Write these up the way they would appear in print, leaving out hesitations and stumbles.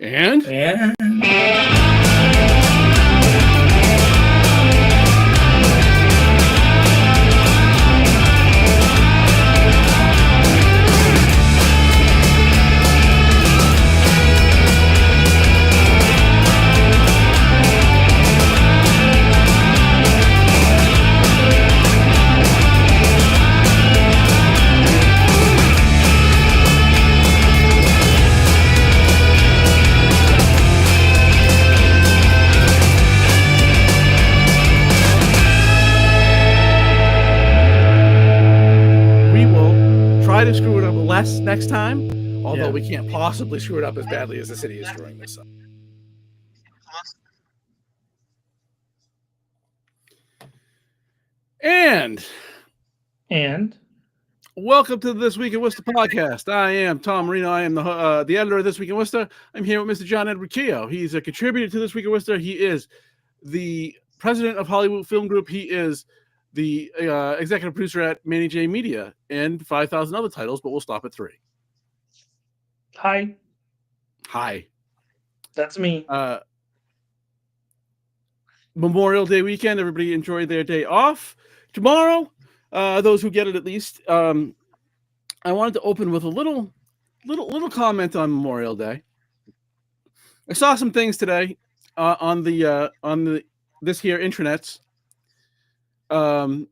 And to screw it up less next time, although we can't possibly screw it up as badly as the city is screwing this up. And welcome to This Week in Worcester Podcast. I am Tom Marino. I am the editor of This Week in Worcester. I'm here with Mr. John Edward Keogh. He's a contributor to This Week in Worcester. He is the president of Hollywood Film Group. He is the executive producer at Manny J Media and 5,000 other titles, but we'll stop at 3. Hi. That's me. Memorial Day weekend. Everybody enjoyed their day off. Tomorrow, those who get it at least, I wanted to open with a little comment on Memorial Day. I saw some things today on this here intranets. Lots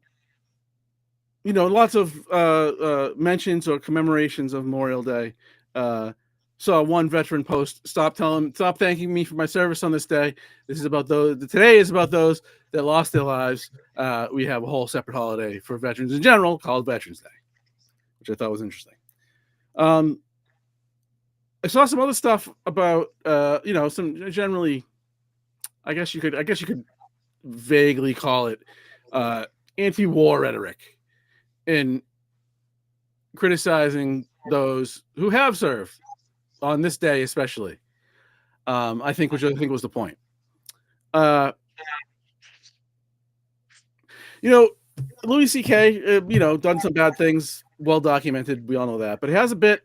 of mentions or commemorations of Memorial Day. Saw one veteran post, stop thanking me for my service on this day. This is about today is about those that lost their lives. We have a whole separate holiday for veterans in general called Veterans Day, which I thought was interesting. I saw some other stuff about, some generally, I guess you could vaguely call it anti-war rhetoric in criticizing those who have served on this day, especially. Which I think was the point. Louis C.K., done some bad things, well documented. We all know that, but he has a bit.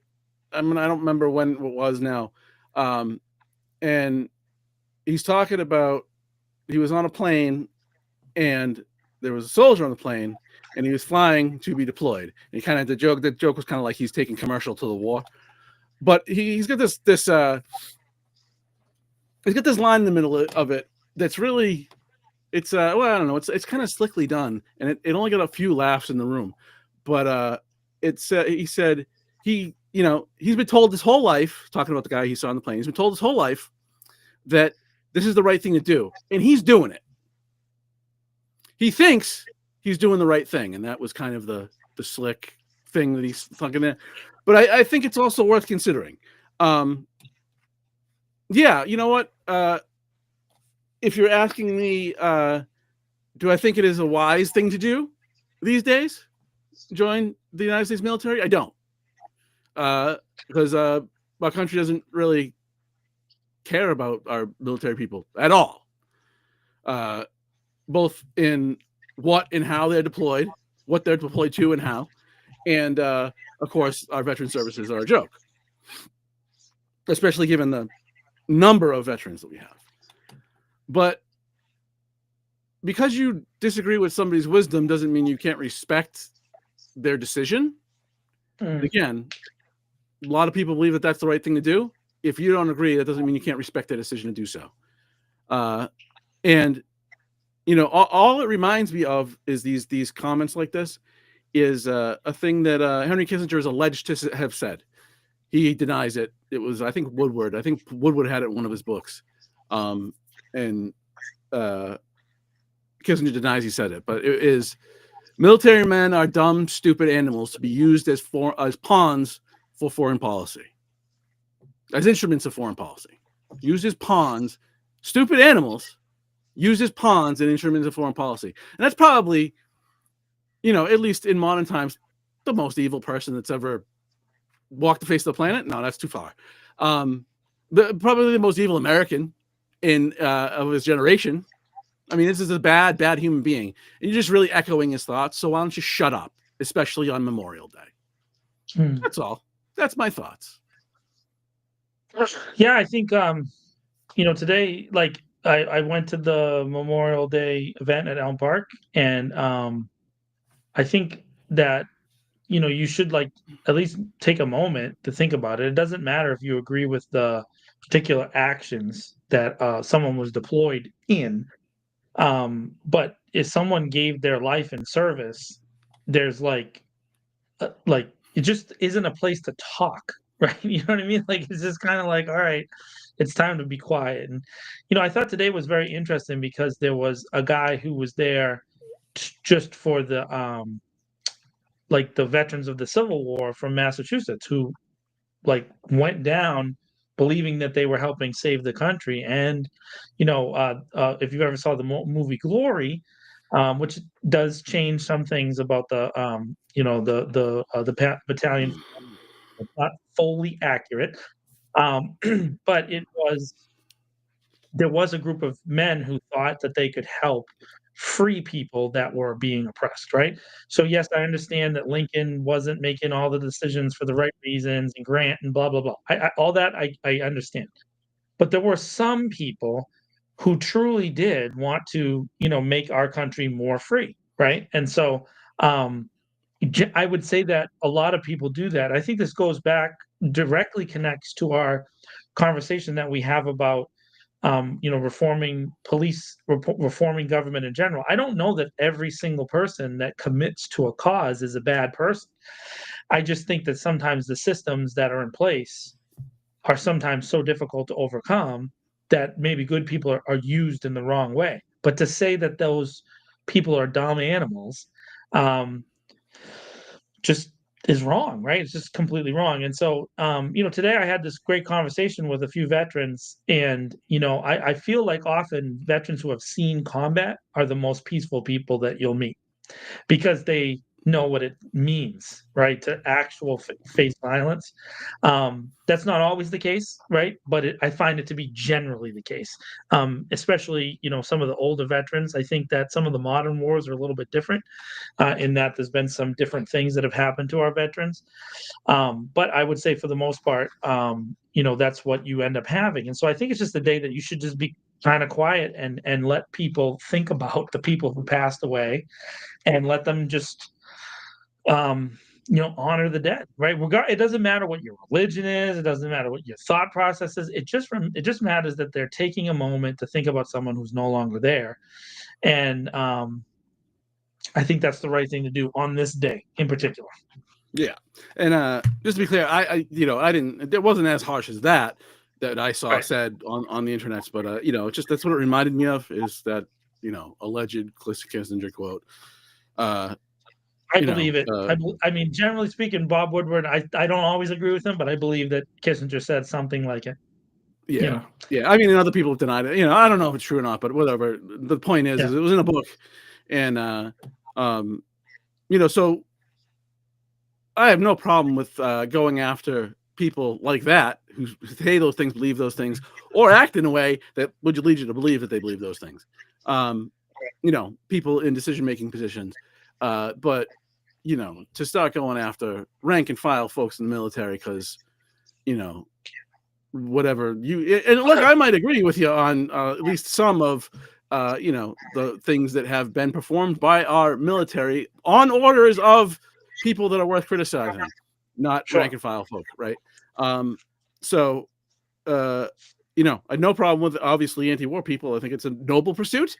I don't remember when it was now, and he's talking about he was on a plane and there was a soldier on the plane and he was flying to be deployed. And the joke was kind of like he's taking commercial to the war, but he's got this he's got this line in the middle of it that's really, it's I don't know, it's kind of slickly done, and it only got a few laughs in the room, but he said he's been told his whole life, talking about the guy he saw on the plane, he's been told his whole life that this is the right thing to do, and he's doing it. He thinks he's doing the right thing, and that was kind of the slick thing that he's fucking in. But I think it's also worth considering. You know what? If you're asking me, do I think it is a wise thing to do these days? Join the United States military? I don't. Because our country doesn't really care about our military people at all. Both in what and how they're deployed, what they're deployed to and how. And, of course, our veteran services are a joke, especially given the number of veterans that we have. But because you disagree with somebody's wisdom doesn't mean you can't respect their decision. Again, a lot of people believe that that's the right thing to do. If you don't agree, that doesn't mean you can't respect their decision to do so. And all it reminds me of is these comments like this is a thing that Henry Kissinger is alleged to have said. He denies it. It was, I think, Woodward. I think Woodward had it in one of his books. And Kissinger denies he said it. But it is, military men are dumb, stupid animals to be used as pawns for foreign policy. As instruments of foreign policy. Used as pawns, stupid animals, used as pawns and instruments of foreign policy. And that's probably, at least in modern times, the most evil person that's ever walked the face of the planet. No, that's too far. Probably the most evil American of his generation. I mean, this is a bad human being. And you're just really echoing his thoughts. So why don't you shut up, especially on Memorial Day? That's all. That's my thoughts. Yeah, I think today, like I went to the Memorial Day event at Elm Park, and I think that you should like at least take a moment to think about it. It doesn't matter if you agree with the particular actions that someone was deployed in, but if someone gave their life in service, there's like it just isn't a place to talk, right? You know what I mean? Like it's just kind of like, all right, it's time to be quiet. And I thought today was very interesting because there was a guy who was there just for the like the veterans of the Civil War from Massachusetts who like went down believing that they were helping save the country. And if you ever saw the movie Glory, which does change some things about the battalion. It's not fully accurate, but there was a group of men who thought that they could help free people that were being oppressed, right? So yes, I understand that Lincoln wasn't making all the decisions for the right reasons, and Grant and blah blah blah. All that I understand, but there were some people who truly did want to, make our country more free, right? And so I would say that a lot of people do that. I think this goes back directly connects to our conversation that we have about reforming police, reforming government in general. I don't know that every single person that commits to a cause is a bad person. I just think that sometimes the systems that are in place are sometimes so difficult to overcome that maybe good people are used in the wrong way. But to say that those people are dumb animals, um, just is wrong, right? It's just completely wrong. And so, today I had this great conversation with a few veterans, and I feel like often veterans who have seen combat are the most peaceful people that you'll meet because they know what it means, right, to actual face violence. That's not always the case, right? But I find it to be generally the case, especially some of the older veterans. I think that some of the modern wars are a little bit different in that there's been some different things that have happened to our veterans. But I would say for the most part, that's what you end up having. And so I think it's just a day that you should just be kind of quiet and let people think about the people who passed away and let them just honor the dead, right? It doesn't matter what your religion is, it doesn't matter what your thought process is. It just matters that they're taking a moment to think about someone who's no longer there. And I think that's the right thing to do on this day in particular. Yeah, and just to be clear, I didn't. It wasn't as harsh as that I saw Right. said on the internet, but just that's what it reminded me of is that alleged Kissinger quote. I believe it. I mean, generally speaking, Bob Woodward, I don't always agree with him, but I believe that Kissinger said something like it. Yeah, yeah. I mean, and other people have denied it. I don't know if it's true or not, but whatever. The point is it was in a book, and so I have no problem with going after people like that who say those things, believe those things, or act in a way that would lead you to believe that they believe those things. People in decision-making positions. But to start going after rank and file folks in the military because, whatever and look, I might agree with you on at least some of, the things that have been performed by our military on orders of people that are worth criticizing, not rank and file folk, right? So, I had no problem with obviously anti-war people. I think it's a noble pursuit.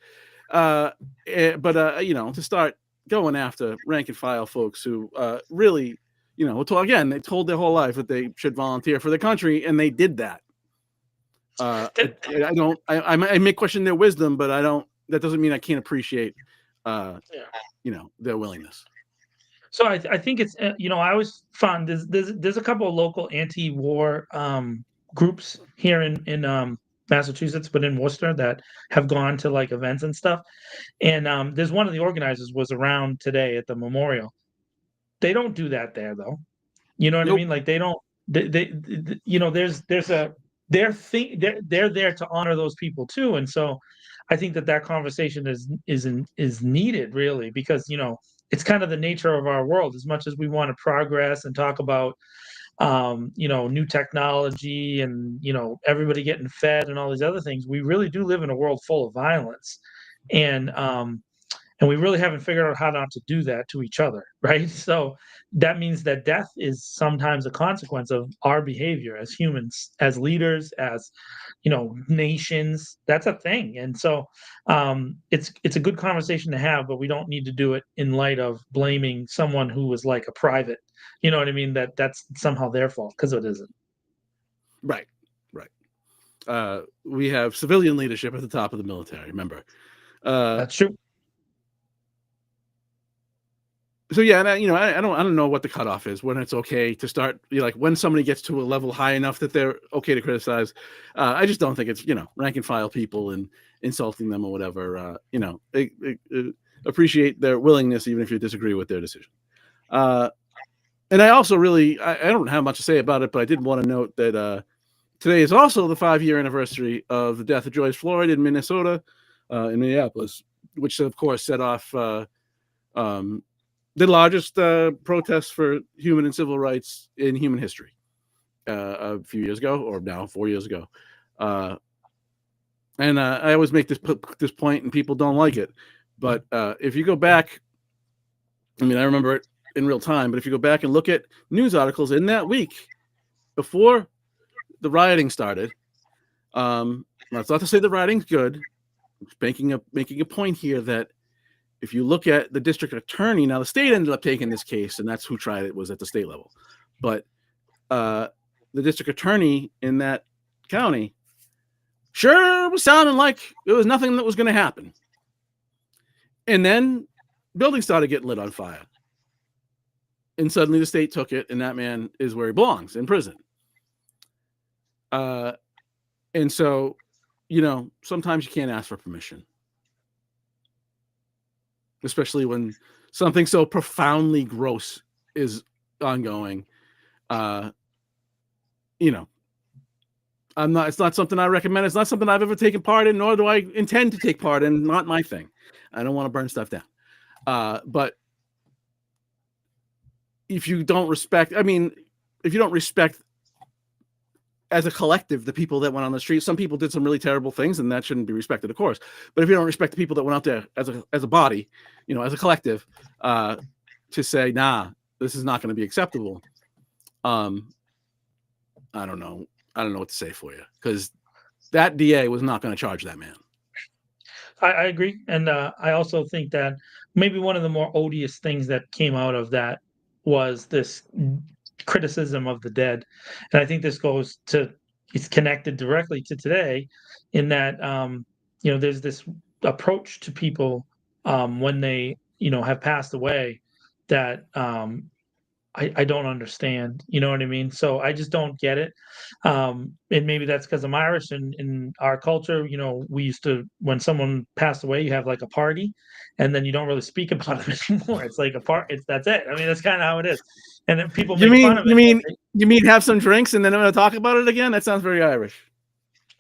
But to start going after rank and file folks who really, they told their whole life that they should volunteer for the country, and they did that. I may question their wisdom, but that doesn't mean I can't appreciate, their willingness. So I think it's I always found there's a couple of local anti-war groups here in Massachusetts, but in Worcester that have gone to like events and stuff. And there's one of the organizers was around today at the memorial. They don't do that there though. You know what I mean? Like they don't. They there's a they're there to honor those people too. And so I think that conversation is needed really because it's kind of the nature of our world. As much as we want to progress and talk about new technology and, everybody getting fed and all these other things, we really do live in a world full of violence. And we really haven't figured out how not to do that to each other, right? So that means that death is sometimes a consequence of our behavior as humans, as leaders, as nations. That's a thing. And so it's a good conversation to have, but we don't need to do it in light of blaming someone who was like a private. You know what I mean? That's somehow their fault, because it isn't. Right. We have civilian leadership at the top of the military. Remember. That's true. So yeah, and I don't know what the cutoff is when it's okay to start. Like when somebody gets to a level high enough that they're okay to criticize. I just don't think it's rank and file people and insulting them or whatever. Appreciate their willingness even if you disagree with their decision. And I also I don't have much to say about it, but I did want to note that today is also the 5-year anniversary of the death of George Floyd in Minnesota, in Minneapolis, which of course set off the largest protest for human and civil rights in human history a few years ago, or now 4 years ago. And I always make this point, and people don't like it. But if you go back, I remember it in real time, but if you go back and look at news articles in that week before the rioting started, that's not to say the rioting's good. I'm making a point here that if you look at the district attorney, now the state ended up taking this case, and that's who tried it, was at the state level. But the district attorney in that county sure was sounding like it was nothing that was going to happen. And then buildings started getting lit on fire. And suddenly the state took it, and that man is where he belongs, in prison. And so, sometimes you can't ask for permission. Especially when something so profoundly gross is ongoing. It's not something I recommend. It's not something I've ever taken part in, nor do I intend to take part in. Not my thing. I don't want to burn stuff down. But if you don't respect as a collective, the people that went on the street, some people did some really terrible things, and that shouldn't be respected, of course. But if you don't respect the people that went out there as a body, as a collective, to say, nah, this is not going to be acceptable. I don't know what to say for you, because that DA was not going to charge that man. I agree. And I also think that maybe one of the more odious things that came out of that was this criticism of the dead. And I think this it's connected directly to today, in that there's this approach to people when they have passed away that I don't understand. You know what I mean? So I just don't get it. And maybe that's because I'm Irish, and in our culture, we used to, when someone passed away, you have like a party, and then you don't really speak about it anymore. It's like that's it. That's kind of how it is. And then people make fun of it. You mean have some drinks and then I'm going to talk about it again? That sounds very Irish.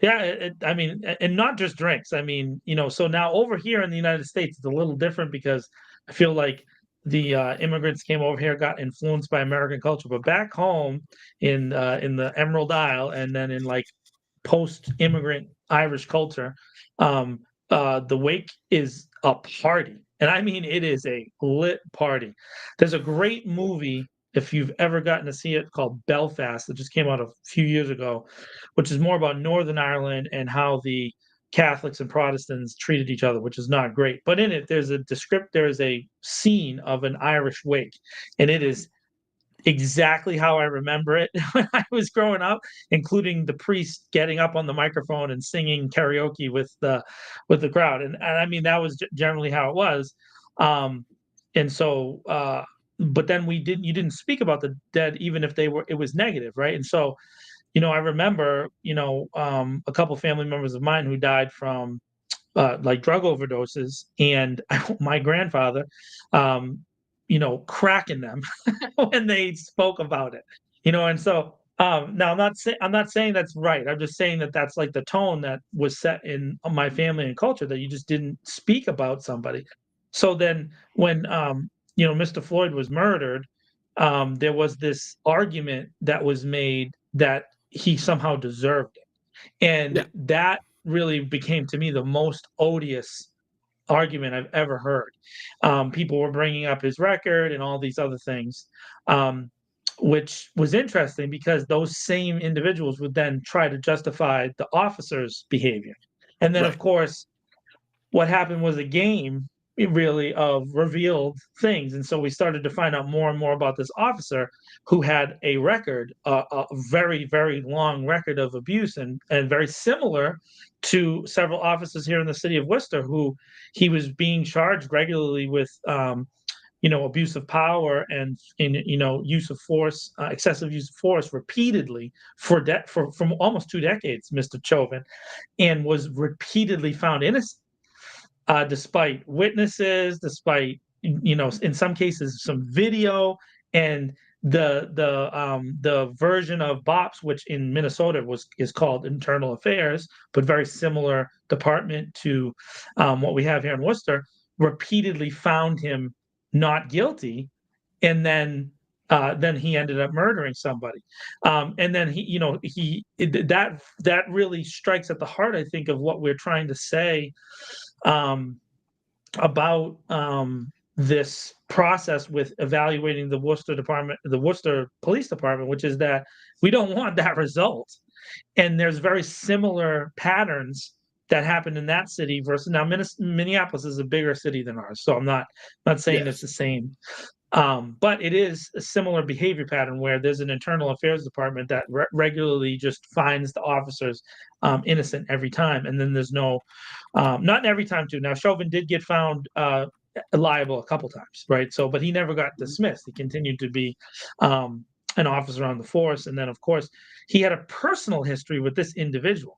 Yeah, and not just drinks. So now over here in the United States, it's a little different, because I feel like the immigrants came over here, got influenced by American culture. But back home in the Emerald Isle, and then in like post-immigrant Irish culture, the wake is a party. And it is a lit party. There's a great movie, if you've ever gotten to see it, called Belfast, that just came out a few years ago, which is more about Northern Ireland and how the Catholics and Protestants treated each other, which is not great. But in it, there is a scene of an Irish wake, and it is exactly how I remember it when I was growing up, including the priest getting up on the microphone and singing karaoke with the crowd. And that was generally how it was. And so, but then you didn't speak about the dead, even if it was negative, right? And so, I remember, a couple family members of mine who died from like drug overdoses, and my grandfather, cracking them when they spoke about it, and so now I'm not saying that's right. I'm just saying that that's like the tone that was set in my family and culture, that you just didn't speak about somebody. So then when Mr. Floyd was murdered, there was this argument that was made that he somehow deserved it. Yeah. And that really became to me the most odious argument I've ever heard. People were bringing up his record and all these other things, um, which was interesting because those same individuals would then try to justify the officer's behavior. And then, of Right. course, what happened was a game really of revealed things, and so we started to find out more and more about this officer who had a record, a very, very long record of abuse, and very similar to several officers here in the city of Worcester who he was being charged regularly with, abuse of power and use of force, excessive use of force repeatedly for from almost 2 decades, Mr. Chauvin, and was repeatedly found innocent, despite witnesses, despite in some cases some video, and the version of BOPS, which in Minnesota is called Internal Affairs, but very similar department to what we have here in Worcester, repeatedly found him not guilty, and then he ended up murdering somebody, and then that really strikes at the heart, I think, of what we're trying to say, um, about this process with evaluating the Worcester Police Department, which is that we don't want that result. And there's very similar patterns that happened in that city versus now Minneapolis is a bigger city than ours, so I'm not saying it's Yes. the same. But it is a similar behavior pattern where there's an internal affairs department that regularly just finds the officers innocent every time, and then there's no, not every time too. Now Chauvin did get found liable a couple times, right? So, but he never got dismissed. He continued to be an officer on the force, and then of course he had a personal history with this individual,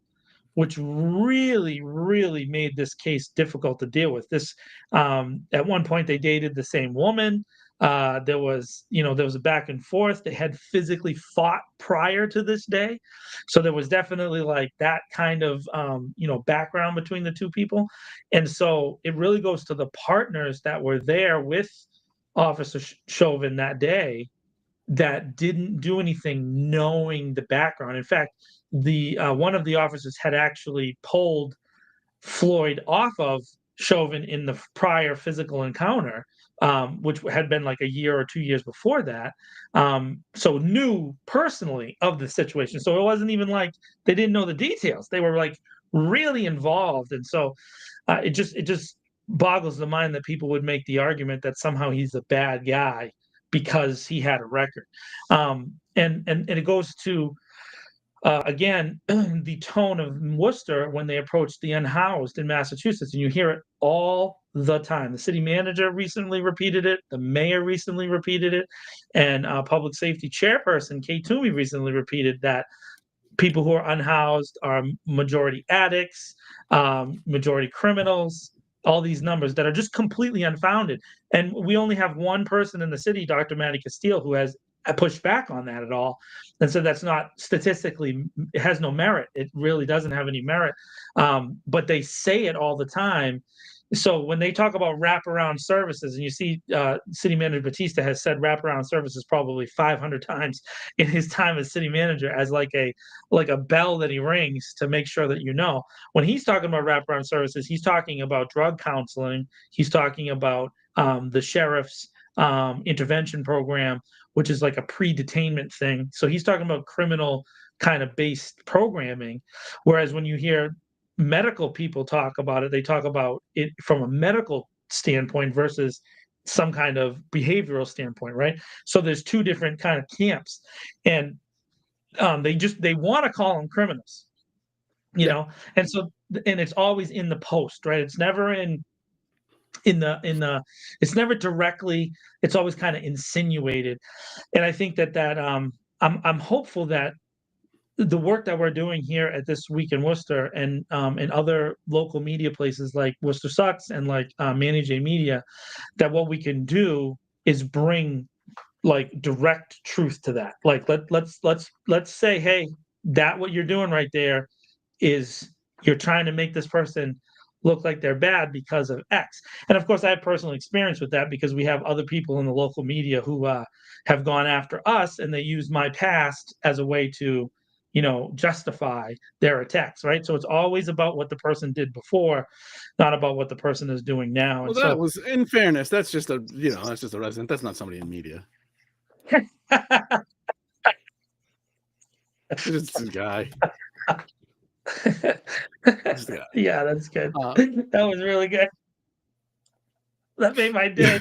which really, really made this case difficult to deal with. This, at one point, they dated the same woman. There was a back and forth. They had physically fought prior to this day, so there was definitely like that kind of background between the two people, and so it really goes to the partners that were there with Officer Chauvin that day that didn't do anything knowing the background. In fact, the one of the officers had actually pulled Floyd off of Chauvin in the prior physical encounter, which had been like a year or 2 years before that. So knew personally of the situation. So it wasn't even like they didn't know the details. They were like really involved, and so it just boggles the mind that people would make the argument that somehow he's a bad guy because he had a record. And it goes to again, the tone of Worcester when they approached the unhoused in Massachusetts, and you hear it all the time. The city manager recently repeated it, the mayor recently repeated it, and public safety chairperson Kay Toomey recently repeated that people who are unhoused are majority addicts, majority criminals, all these numbers that are just completely unfounded. And we only have one person in the city, Dr. Matty Castile, who has pushed back on that at all. And so that's not statistically, it has no merit. It really doesn't have any merit. But they say it all the time. So when they talk about wraparound services, and you see City Manager Batista has said wraparound services probably 500 times in his time as city manager as like a bell that he rings to make sure that you know. When he's talking about wraparound services, he's talking about drug counseling. He's talking about the sheriff's intervention program, which is like a pre-detainment thing. So he's talking about criminal kind of based programming. Whereas when you hear medical people talk about it, they talk about it from a medical standpoint versus some kind of behavioral standpoint, right? So there's two different kind of camps, and they want to call them criminals, Yeah. and so and it's always in the post, right? It's never in the it's never directly, it's always kind of insinuated. And I think that I'm hopeful that the work that we're doing here at This Week in Worcester and other local media places like Worcester Sucks and like Manage A Media, that what we can do is bring like direct truth to that. Like let's say, hey, that what you're doing right there is you're trying to make this person look like they're bad because of X. And of course, I have personal experience with that because we have other people in the local media who have gone after us, and they use my past as a way to, justify their attacks, right? So it's always about what the person did before, not about what the person is doing now. Well, And that so, was, in fairness, that's just a resident. That's not somebody in media. It's just a guy. Just a guy. yeah, that's good. That was really good. That made my day.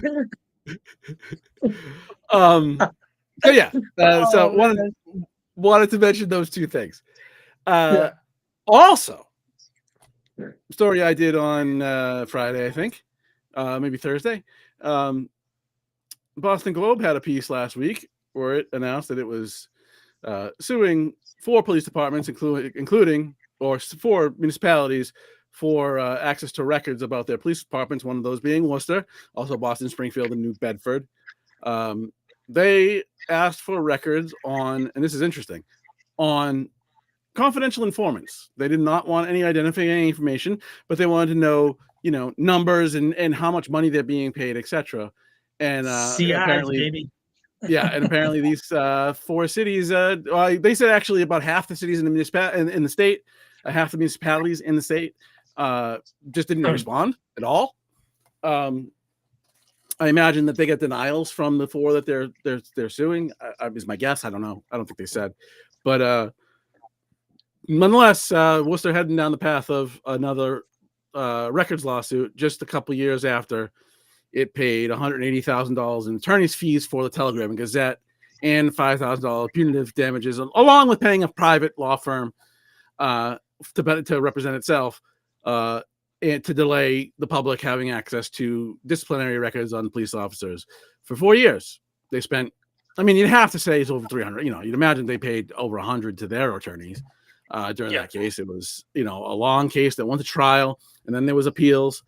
So yeah. So Oh, man. wanted to mention those two things. Yeah. Also, story I did on Friday, I think, maybe Thursday. Boston Globe had a piece last week where it announced that it was suing 4 police departments, including or 4 municipalities, for access to records about their police departments. One of those being Worcester, also Boston, Springfield, and New Bedford. They asked for records on, and this is interesting, on confidential informants. They did not want any identifying information, but they wanted to know, numbers and how much money they're being paid, etc. And CIs, apparently, baby. yeah, and apparently these 4 cities, they said actually about half the cities in the in the state, half the municipalities in the state, just didn't respond at all. I imagine that they get denials from the 4 that they're suing. Is my guess. I don't know. I don't think they said, but nonetheless, Worcester heading down the path of another records lawsuit just a couple years after it paid $180,000 in attorney's fees for the Telegram and Gazette and $5,000 punitive damages, along with paying a private law firm to represent itself and to delay the public having access to disciplinary records on police officers for 4 years. They spent, you'd have to say it's over 300. You'd imagine they paid over 100 to their attorneys during that case. It was, a long case that went to trial, and then there was appeals.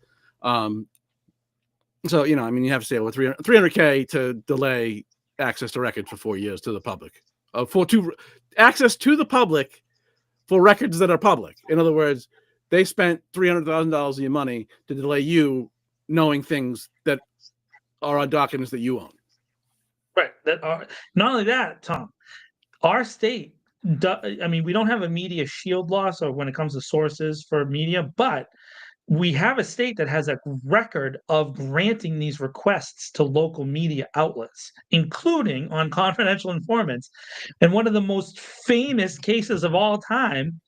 So, you have to say over 300K to delay access to records for 4 years to the public, access to the public for records that are public. In other words, they spent $300,000 of your money to delay you knowing things that are on documents that you own. Right. Not only that, Tom, our state, we don't have a media shield law, so when it comes to sources for media, but we have a state that has a record of granting these requests to local media outlets, including on confidential informants. And one of the most famous cases of all time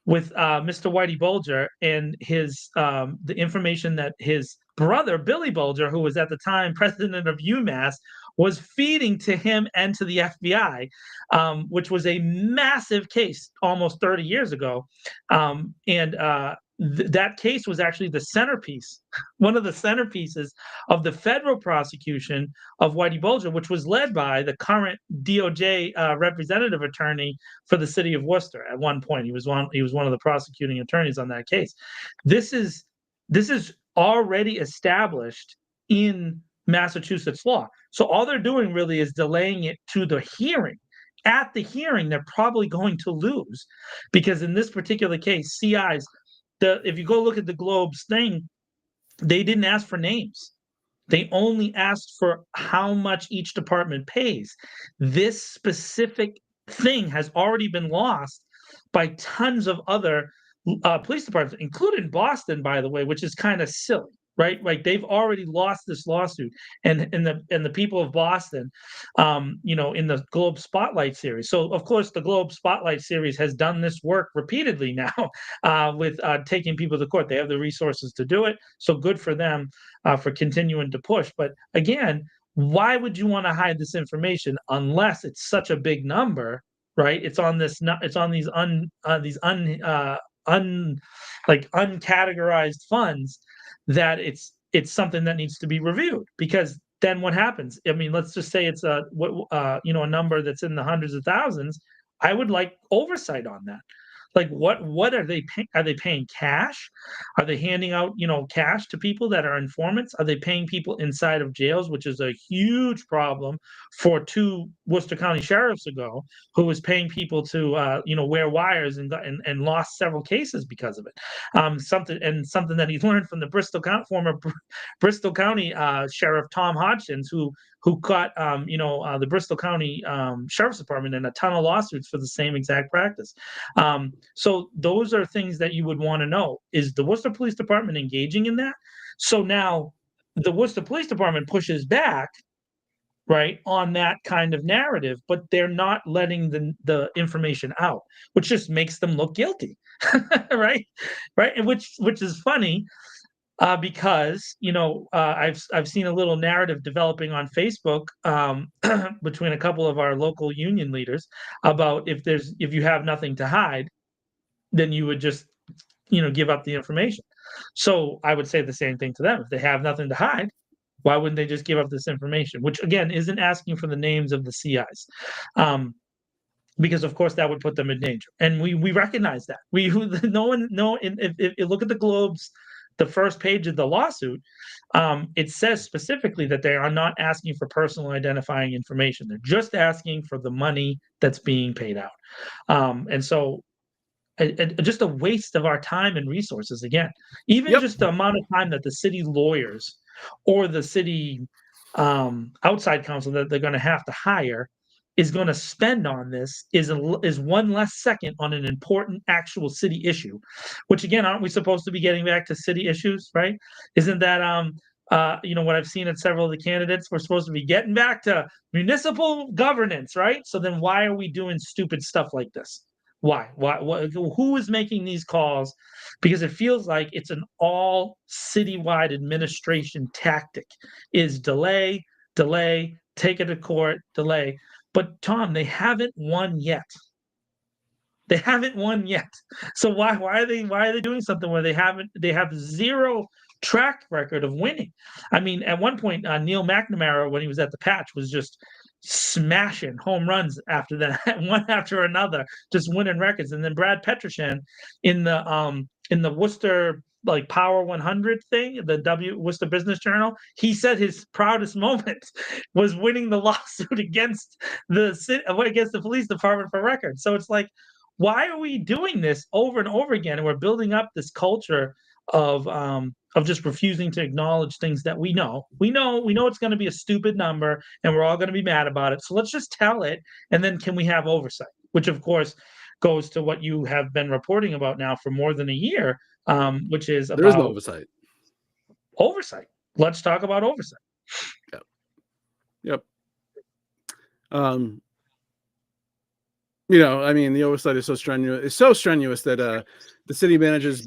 with Mr. Whitey Bulger and his the information that his brother, Billy Bulger, who was at the time president of UMass, was feeding to him and to the FBI, which was a massive case almost 30 years ago. That case was actually the centerpiece, one of the centerpieces of the federal prosecution of Whitey Bulger, which was led by the current DOJ representative attorney for the city of Worcester. At one point, he was one of the prosecuting attorneys on that case. This is already established in Massachusetts law. So all they're doing really is delaying it to the hearing. At the hearing, they're probably going to lose because in this particular case, CIs, if you go look at the Globe's thing, they didn't ask for names. They only asked for how much each department pays. This specific thing has already been lost by tons of other police departments, including Boston, by the way, which is kind of silly, right? Like they've already lost this lawsuit, and the people of Boston, in the Globe Spotlight series. So of course, the Globe Spotlight series has done this work repeatedly now with taking people to court. They have the resources to do it, so good for them for continuing to push. But again, why would you want to hide this information unless it's such a big number, right? It's on this. It's on these uncategorized funds that it's something that needs to be reviewed, because then what happens? Let's just say it's a number that's in the hundreds of thousands. I would like oversight on that. Like, what are they paying? Are they paying cash? Are they handing out, cash to people that are informants? Are they paying people inside of jails, which is a huge problem for 2 Worcester County sheriffs ago, who was paying people to, wear wires and lost several cases because of it. Something that he learned from the former Bristol County Sheriff Tom Hodgins, who caught the Bristol County Sheriff's Department in a ton of lawsuits for the same exact practice. So those are things that you would want to know. Is the Worcester Police Department engaging in that? So now the Worcester Police Department pushes back, right, on that kind of narrative, but they're not letting the information out, which just makes them look guilty, right? Right, and which is funny, because I've seen a little narrative developing on Facebook, between a couple of our local union leaders about if you have nothing to hide, then you would just give up the information. So I would say the same thing to them. If they have nothing to hide, why wouldn't they just give up this information? Which again isn't asking for the names of the CIs. Because of course that would put them in danger, and we recognize that. If you look at the Globe's, the first page of the lawsuit, it says specifically that they are not asking for personal identifying information. They're just asking for the money that's being paid out, and so just a waste of our time and resources. Again, even Yep. just the amount of time that the city lawyers or the city outside counsel that they're going to have to hire is going to spend on this is one less second on an important actual city issue, which again, aren't we supposed to be getting back to city issues, right? Isn't that what I've seen at several of the candidates? We're supposed to be getting back to municipal governance, right? So then why are we doing stupid stuff like this? Why? Who is making these calls? Because it feels like it's an all citywide administration tactic, is delay, take it to court, delay. But Tom, they haven't won yet. They haven't won yet. So why are they doing something where they have zero track record of winning? I mean, at one point, Neil McNamara, when he was at the Patch, was just smashing home runs after that, one after another, just winning records. And then Brad Petroshan in the Worcester Power 100 thing, the Worcester Business Journal, he said his proudest moment was winning the lawsuit against the police department for records. So it's like, why are we doing this over and over again? And we're building up this culture of just refusing to acknowledge things that we know. We know it's going to be a stupid number, and we're all going to be mad about it. So let's just tell it, and then can we have oversight? Which, of course, goes to what you have been reporting about now for more than a year, which is about there is no oversight. Oversight. Let's talk about oversight. Yep. I mean, the oversight is so strenuous. It's so strenuous that the city manager's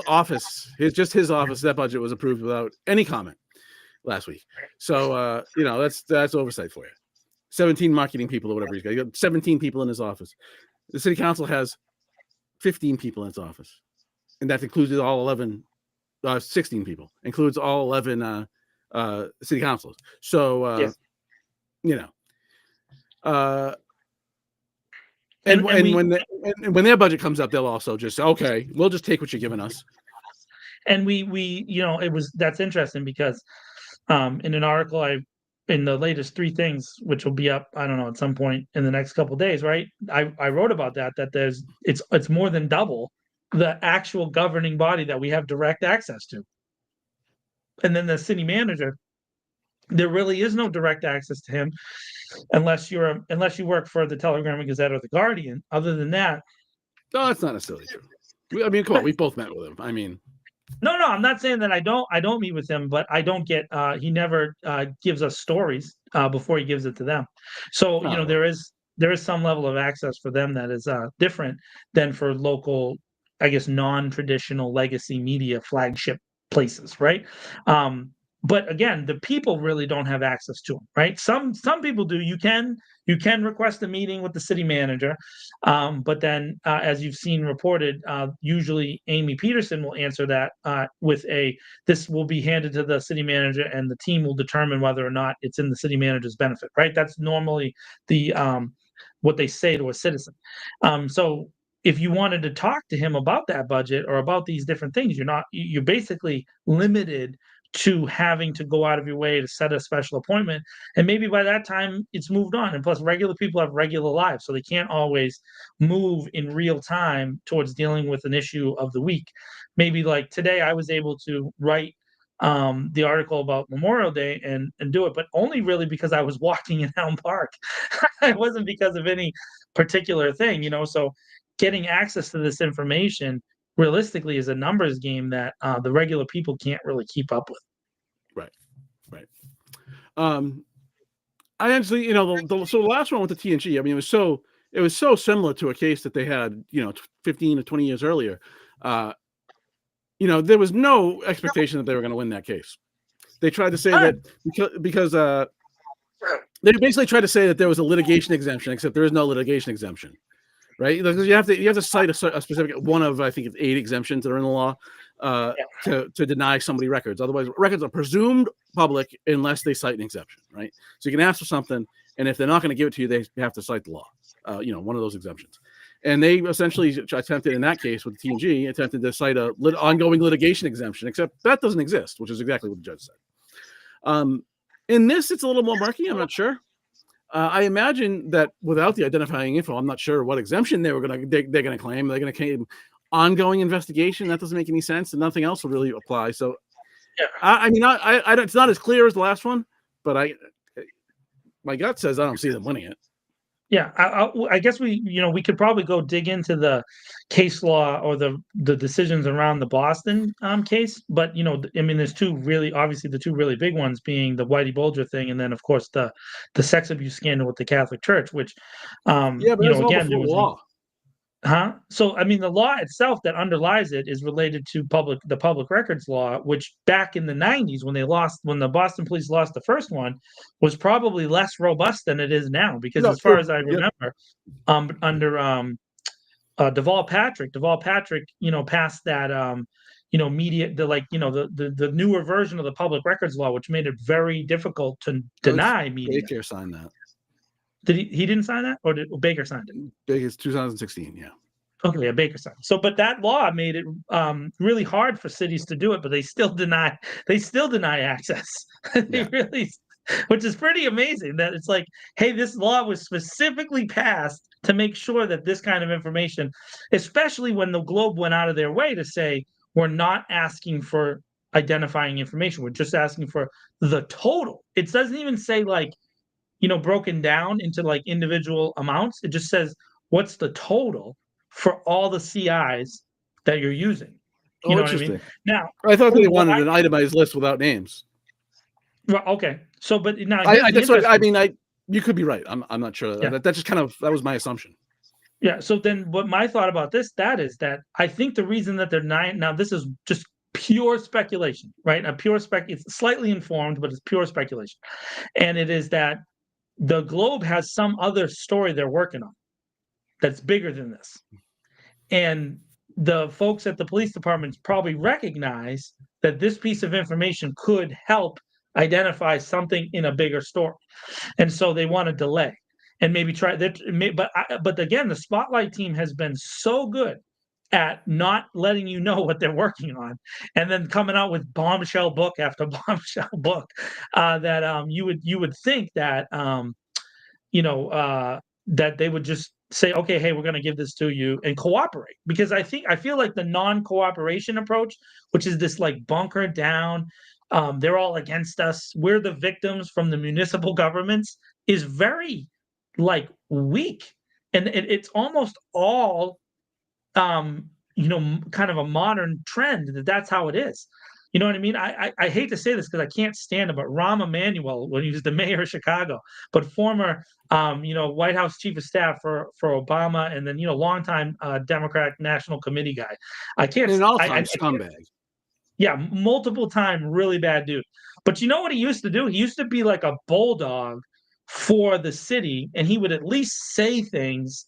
office, his office, that budget was approved without any comment last week. So that's oversight for you. 17 marketing people or whatever he's got. You got 17 people in his office. The city council has 15 people in its office, and that includes all 16 people, includes all 11 city councils. So Yes. And when their budget comes up, they'll also just say, okay, we'll just take what you're giving us. And that's interesting because in an article in the latest 3 things, which will be up, I don't know, at some point in the next couple of days, right? I wrote about that it's more than double the actual governing body that we have direct access to. And then the city manager, there really is no direct access to him unless you work for the Telegram and Gazette or the Guardian. Other than that, no, that's not necessarily true. I mean, come on, we both met with him. I mean, no, I'm not saying that I don't meet with him, but I don't get. He never gives us stories before he gives it to them. So there is some level of access for them that is different than for local, I guess, non-traditional legacy media flagship places, right? But again, the people really don't have access to them, right? Some people do. You can request a meeting with the city manager, but then as you've seen reported, usually Amy Peterson will answer that with this will be handed to the city manager, and the team will determine whether or not it's in the city manager's benefit, right? That's normally the what they say to a citizen. So if you wanted to talk to him about that budget or about these different things, you're basically limited to having to go out of your way to set a special appointment. And maybe by that time it's moved on. And plus, regular people have regular lives, so they can't always move in real time towards dealing with an issue of the week. Maybe like today, I was able to write the article about Memorial Day and do it, but only really because I was walking in Elm Park. It wasn't because of any particular thing, So getting access to this information realistically is a numbers game that the regular people can't really keep up with. Right. I actually, so the last one with the TNG, I mean, it was so similar to a case that they had, 15 to 20 years earlier. There was no expectation that they were going to win that case. They tried to say that because they basically tried to say that there was a litigation exemption, except there is no litigation exemption, right? Because you have to cite a specific one of, I think it's 8 exemptions that are in the law to deny somebody records. Otherwise, records are presumed public unless they cite an exception, right? So you can ask for something, and if they're not going to give it to you, they have to cite the law, one of those exemptions. And they essentially attempted in that case with the TNG, attempted to cite a ongoing litigation exemption, except that doesn't exist, which is exactly what the judge said. In this, it's a little more murky. I'm not sure. I imagine that without the identifying info, I'm not sure what exemption they're going to claim. They're going to claim ongoing investigation. That doesn't make any sense, and nothing else will really apply. So, yeah. I mean, it's not as clear as the last one, but my gut says I don't see them winning it. Yeah, I guess we could probably go dig into the case law or the decisions around the Boston case, but I mean, there's obviously the two really big ones being the Whitey Bulger thing, and then of course the sex abuse scandal with the Catholic Church, which but again, there was law. So, I mean, the law itself that underlies it is related to the public records law, which back in the 90s when the Boston police lost the first one, was probably less robust than it is now. Because as far as I remember, under Deval Patrick, passed that the newer version of the public records law, which made it very difficult to deny media. Baker signed that. He didn't sign that, or did Baker signed it? Baker's 2016, yeah. Okay, yeah, Baker signed. So, but that law made it really hard for cities to do it, but they still deny access. Which is pretty amazing. That it's like, hey, this law was specifically passed to make sure that this kind of information, especially when the Globe went out of their way to say we're not asking for identifying information, we're just asking for the total. It doesn't even say broken down into like individual amounts. It just says what's the total for all the CIs that you're using. You know what I mean? Now, I thought they wanted an itemized list without names. Well, okay. So, but now you could be right. I'm not sure. Yeah. That just that was my assumption. Yeah. So then, what my thought about is that I think the reason that they're now this is just pure speculation, right? It's slightly informed, but it's pure speculation, and it is that the Globe has some other story they're working on that's bigger than this. And the folks at the police department probably recognize that this piece of information could help identify something in a bigger story. And so they want to delay and maybe try that. But again, the Spotlight team has been so good at not letting you know what they're working on, and then coming out with bombshell book after bombshell book that you would think that that they would just say, okay, hey, we're going to give this to you and cooperate. Because I feel like the non-cooperation approach, which is this like bunker down, they're all against us, we're the victims from the municipal governments, is very weak, and it's almost all kind of a modern trend that's how it is. You know what I mean? I hate to say this because I can't stand it, but Rahm Emanuel, when he was the mayor of Chicago, but former White House chief of staff for Obama, and then longtime Democrat National Committee guy. I can't. An all-time scumbag. Yeah, multiple time, really bad dude. But you know what he used to do? He used to be like a bulldog for the city, and he would at least say things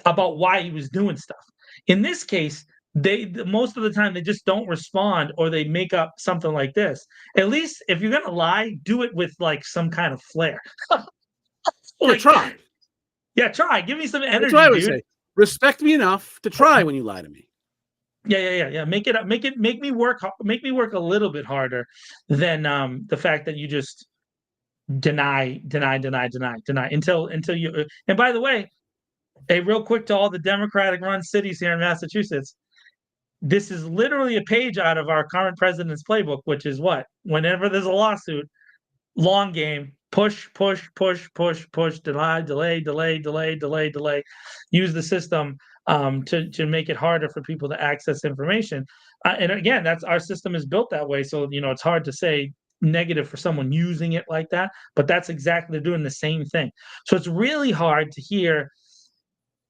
about why he was doing stuff. In this case, most of the time they just don't respond, or they make up something like this. At least if you're gonna lie, do it with some kind of flair. Try. Yeah, try. Give me some energy, That's what I would dude. say. respect me enough to try when you lie to me. Yeah. Make me work. Make me work a little bit harder than the fact that you just deny until you. And by the way, hey, real quick to all the Democratic-run cities here in Massachusetts, this is literally a page out of our current president's playbook, which is what? Whenever there's a lawsuit, long game, push, delay. Use the system to make it harder for people to access information. And again, that's our system is built that way. So, it's hard to say negative for someone using it like that, but that's exactly, they're doing the same thing. So it's really hard to hear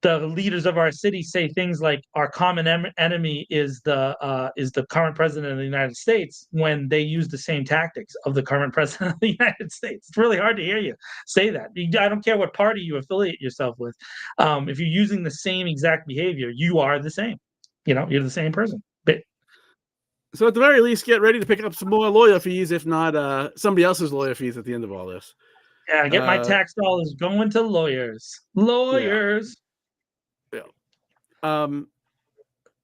the leaders of our city say things like our common enemy is the current president of the United States when they use the same tactics of the current president of the United States. It's really hard to hear you say that. I don't care what party you affiliate yourself with. If you're using the same exact behavior, you are the same. You're the same person. So at the very least, get ready to pick up some more lawyer fees, if not somebody else's lawyer fees at the end of all this. Yeah, get my tax dollars going to lawyers. Lawyers. Yeah.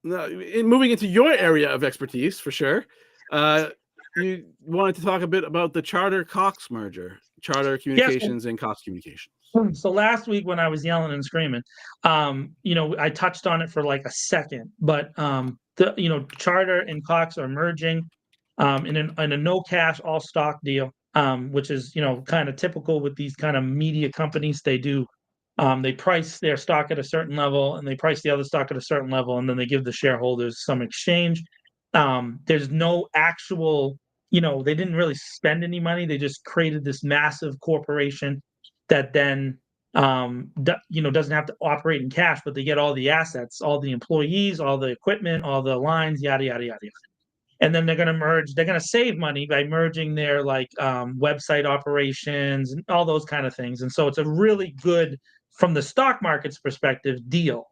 Moving into your area of expertise, for sure, you wanted to talk a bit about the Charter-Cox merger, Charter Communications and Cox Communications. So last week when I was yelling and screaming, I touched on it for like a second, but Charter and Cox are merging in a no cash, all stock deal, which is kind of typical with these kind of media companies. They do. They price their stock at a certain level and they price the other stock at a certain level, and then they give the shareholders some exchange. There's no actual, they didn't really spend any money. They just created this massive corporation that then, doesn't have to operate in cash, but they get all the assets, all the employees, all the equipment, all the lines, yada, yada, yada. And then they're going to merge. They're going to save money by merging their website operations and all those kind of things. And so it's a really good, from the stock market's perspective, deal.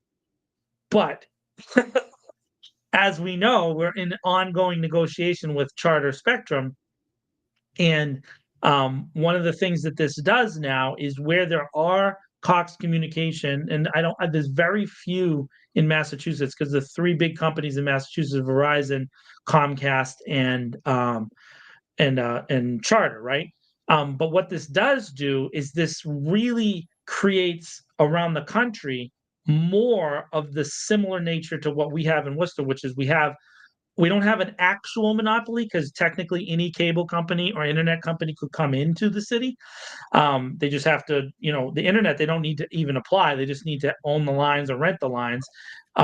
But as we know, we're in ongoing negotiation with Charter Spectrum. And one of the things that this does now is where there are Cox Communication, and there's very few in Massachusetts because the three big companies in Massachusetts are Verizon, Comcast, and Charter, right? But what this does do is this really creates around the country more of the similar nature to what we have in Worcester, which is we don't have an actual monopoly because technically any cable company or internet company could come into the city. They just have to, the internet, they don't need to even apply. They just need to own the lines or rent the lines.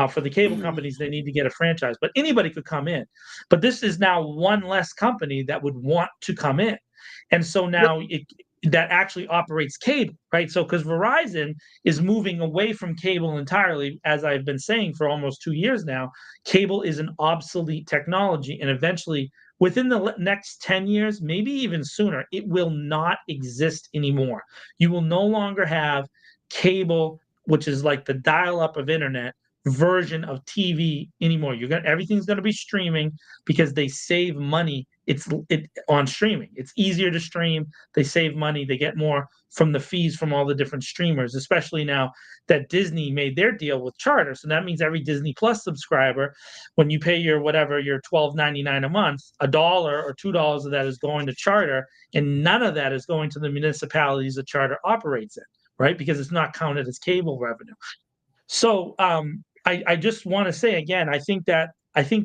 For the cable companies, they need to get a franchise, but anybody could come in. But this is now one less company that would want to come in. And so now that actually operates cable, right? So because Verizon is moving away from cable entirely, as I've been saying for almost 2 years now, cable is an obsolete technology. And eventually, within the next 10 years, maybe even sooner, it will not exist anymore. You will no longer have cable, which is like the dial-up of internet version of TV anymore. Everything's going to be streaming because they save money. It's on streaming. It's easier to stream. They save money. They get more from the fees from all the different streamers, especially now that Disney made their deal with Charter. So that means every Disney Plus subscriber, when you pay your $12.99 a month, $1 or $2 of that is going to Charter, and none of that is going to the municipalities that Charter operates in, right? Because it's not counted as cable revenue. So I just want to say again, I think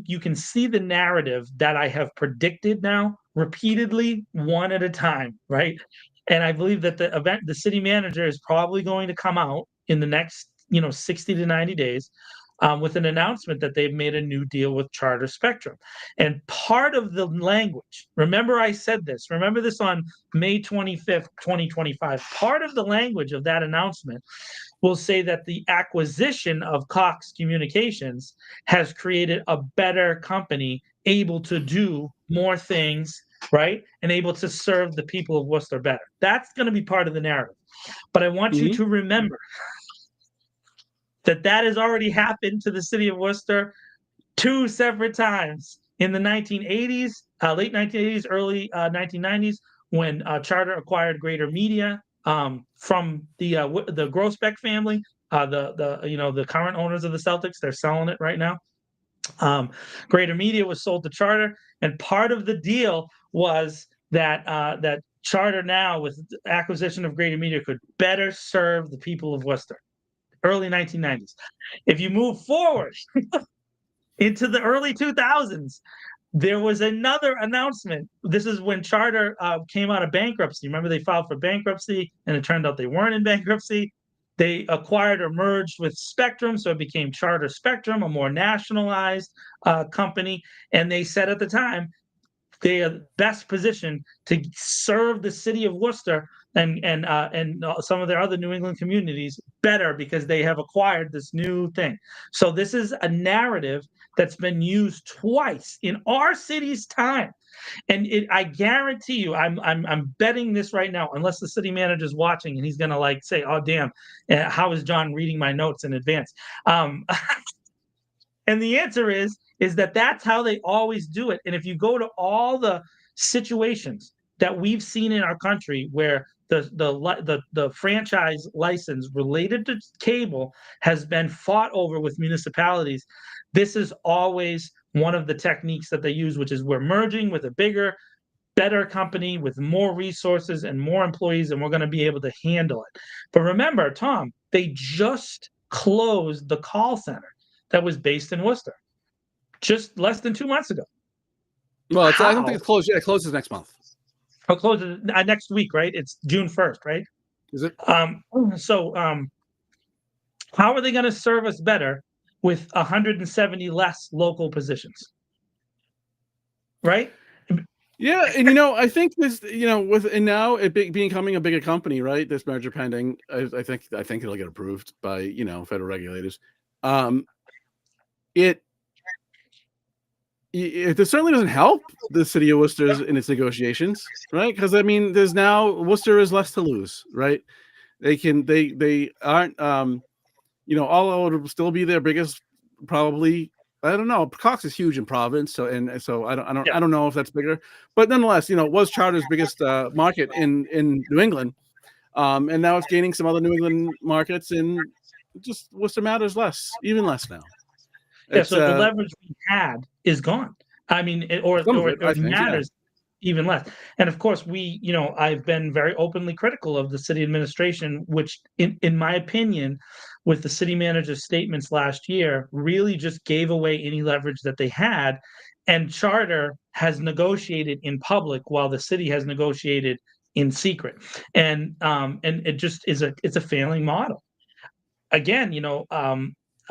you can see the narrative that I have predicted now repeatedly, one at a time, right? And I believe that the city manager is probably going to come out in the next 60 to 90 days with an announcement that they've made a new deal with Charter Spectrum. And part of the language, remember this on May 25th, 2025, part of the language of that announcement will say that the acquisition of Cox Communications has created a better company able to do more things, right? And able to serve the people of Worcester better. That's going to be part of the narrative. But I want you to remember that has already happened to the city of Worcester 2 separate times in the 1980s, late 1980s, early 1990s, when Charter acquired Greater Media from the Grossbeck family. the current owners of the Celtics, they're selling it right now. Greater Media was sold to Charter, and part of the deal was that Charter now, with acquisition of Greater Media, could better serve the people of Worcester. Early 1990s. If you move forward into the early 2000s, there was another announcement. This is when Charter came out of bankruptcy. Remember, they filed for bankruptcy, and it turned out they weren't in bankruptcy. They acquired or merged with Spectrum, so it became Charter Spectrum, a more nationalized company. And they said at the time, they are best positioned to serve the city of Worcester and some of their other New England communities better because they have acquired this new thing. So this is a narrative that's been used twice in our city's time. And I guarantee you, I'm betting this right now, unless the city manager is watching and he's gonna like say, "Oh damn, how is John reading my notes in advance?" And the answer is that that's how they always do it. And if you go to all the situations that we've seen in our country where the franchise license related to cable has been fought over with municipalities, this is always one of the techniques that they use, which is we're merging with a bigger, better company with more resources and more employees, and we're going to be able to handle it. But remember, Tom, they just closed the call center that was based in Worcester just less than 2 months ago. Well, I don't think it's closed yet. It closes next month. It closes next week, right? It's June 1st, right? Is it? So how are they going to serve us better with 170 less local positions? Right? Yeah, and I think this, and now it becoming a bigger company, right? This merger pending, I think it'll get approved by federal regulators. It certainly doesn't help the city of Worcester in its negotiations, right? Because there's now Worcester is less to lose, right? They aren't, although it'll still be their biggest, probably. I don't know. Cox is huge in Providence, so I don't know if that's bigger, but nonetheless, it was Charter's biggest market in New England, and now it's gaining some other New England markets, and just Worcester matters even less now. Yeah, so the leverage we had is gone. I mean, it matters even less. And of course, I've been very openly critical of the city administration, which, in my opinion, with the city manager's statements last year, really just gave away any leverage that they had. And Charter has negotiated in public while the city has negotiated in secret. And it just it's a failing model. Again,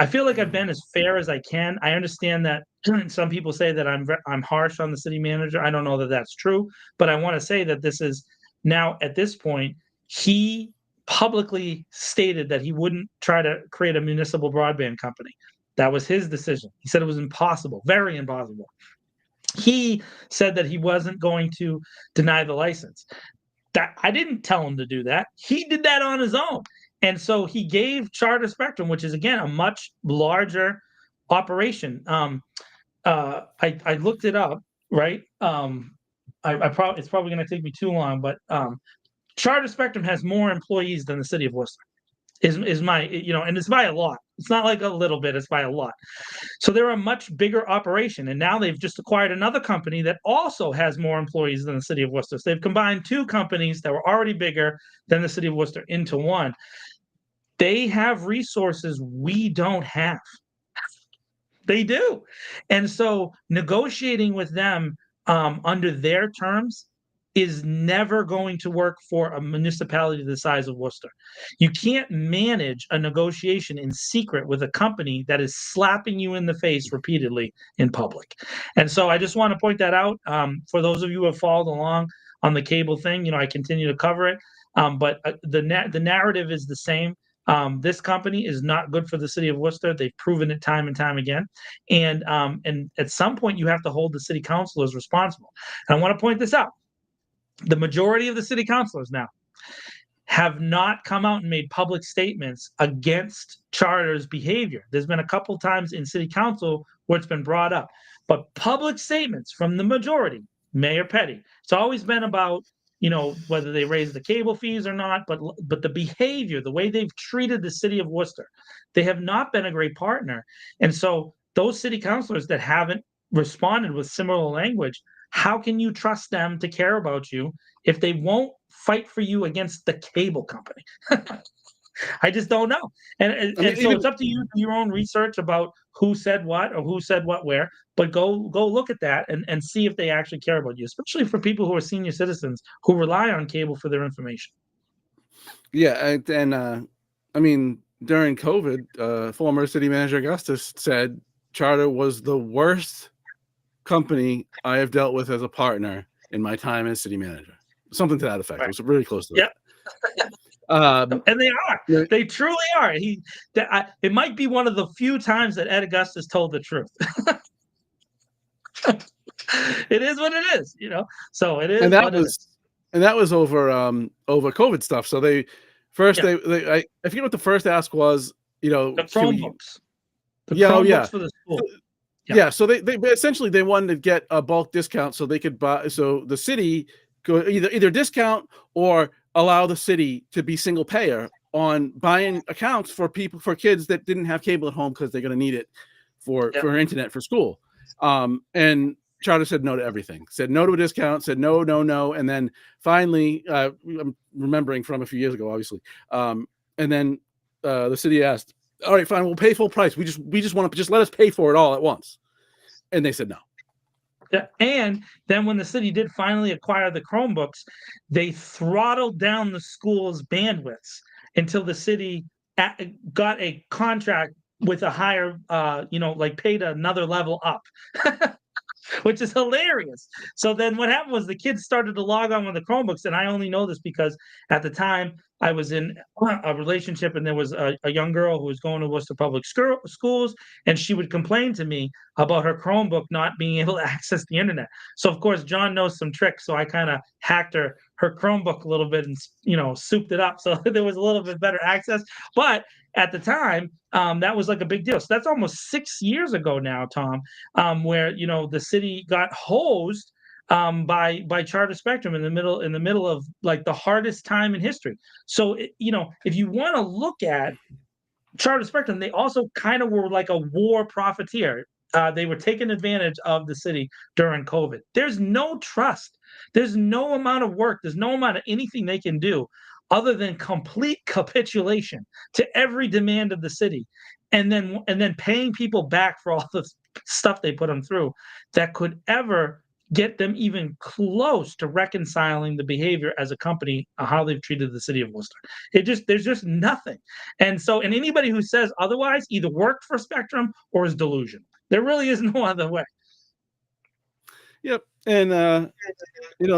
I feel like I've been as fair as I can. I understand that some people say that I'm harsh on the city manager. I don't know that that's true, but I want to say that this is now, at this point, he publicly stated that he wouldn't try to create a municipal broadband company. That was his decision. He said it was impossible, very impossible. He said that he wasn't going to deny the license. I didn't tell him to do that. He did that on his own. And so he gave Charter Spectrum, which is, again, a much larger operation. I looked it up, right? It's probably going to take me too long, but Charter Spectrum has more employees than the city of Worcester. Is my, and it's by a lot. It's not like a little bit, it's by a lot. So they're a much bigger operation. And now they've just acquired another company that also has more employees than the city of Worcester. So they've combined two companies that were already bigger than the city of Worcester into one. They have resources we don't have. They do. And so negotiating with them under their terms is never going to work for a municipality the size of Worcester. You can't manage a negotiation in secret with a company that is slapping you in the face repeatedly in public. And so I just want to point that out for those of you who have followed along on the cable thing. I continue to cover it, but the narrative is the same. This company is not good for the city of Worcester. They've proven it time and time again. And at some point, you have to hold the city councilors responsible. And I want to point this out. The majority of the city councilors now have not come out and made public statements against Charter's behavior. There's been a couple times in city council where it's been brought up. But public statements from the majority, Mayor Petty, it's always been about whether they raise the cable fees or not, but the behavior, the way they've treated the city of Worcester, they have not been a great partner. And so those city councilors that haven't responded with similar language, how can you trust them to care about you if they won't fight for you against the cable company? I just don't know. And so it's up to you to do your own research about who said what or who said what where, but go look at that and see if they actually care about you, especially for people who are senior citizens who rely on cable for their information. Yeah, I mean, during COVID, former city manager Augustus said Charter was the worst company I have dealt with as a partner in my time as city manager. Something to that effect. It was really close to that. And they are. They truly are. It might be one of the few times that Ed Augustus told the truth. It is what it is, So it is. And that was over COVID stuff. So they first I forget what the first ask was. The Chromebooks. Chromebooks for the school. Yeah. So they essentially they wanted to get a bulk discount so they could buy. So the city could either discount or allow the city to be single payer on buying accounts for kids that didn't have cable at home because they're going to need it for internet for school. And Charter said no to everything, said no to a discount, said no. And then finally, I'm remembering from a few years ago, obviously. And then the city asked, all right, fine, we'll pay full price. We just want to just let us pay for it all at once. And they said no. Yeah. And then when the city did finally acquire the Chromebooks, they throttled down the school's bandwidths until the city got a contract with a higher, paid another level up, which is hilarious. So then what happened was the kids started to log on with the Chromebooks. And I only know this because at the time I was in a relationship and there was a young girl who was going to Worcester Public Schools, and she would complain to me about her Chromebook not being able to access the internet. So of course, John knows some tricks. So I kind of hacked her Chromebook a little bit and, souped it up. So there was a little bit better access. But at the time, that was like a big deal. So that's almost 6 years ago now, Tom, where, the city got hosed by Charter Spectrum in the middle of like the hardest time in history. So, if you want to look at Charter Spectrum, they also kind of were like a war profiteer. They were taking advantage of the city during COVID. There's no trust. There's no amount of work. There's no amount of anything they can do other than complete capitulation to every demand of the city. And then paying people back for all the stuff they put them through that could ever get them even close to reconciling the behavior as a company, how they've treated the city of Worcester. There's just nothing. And anybody who says otherwise either worked for Spectrum or is delusional. There really is no other way. Yep. And, the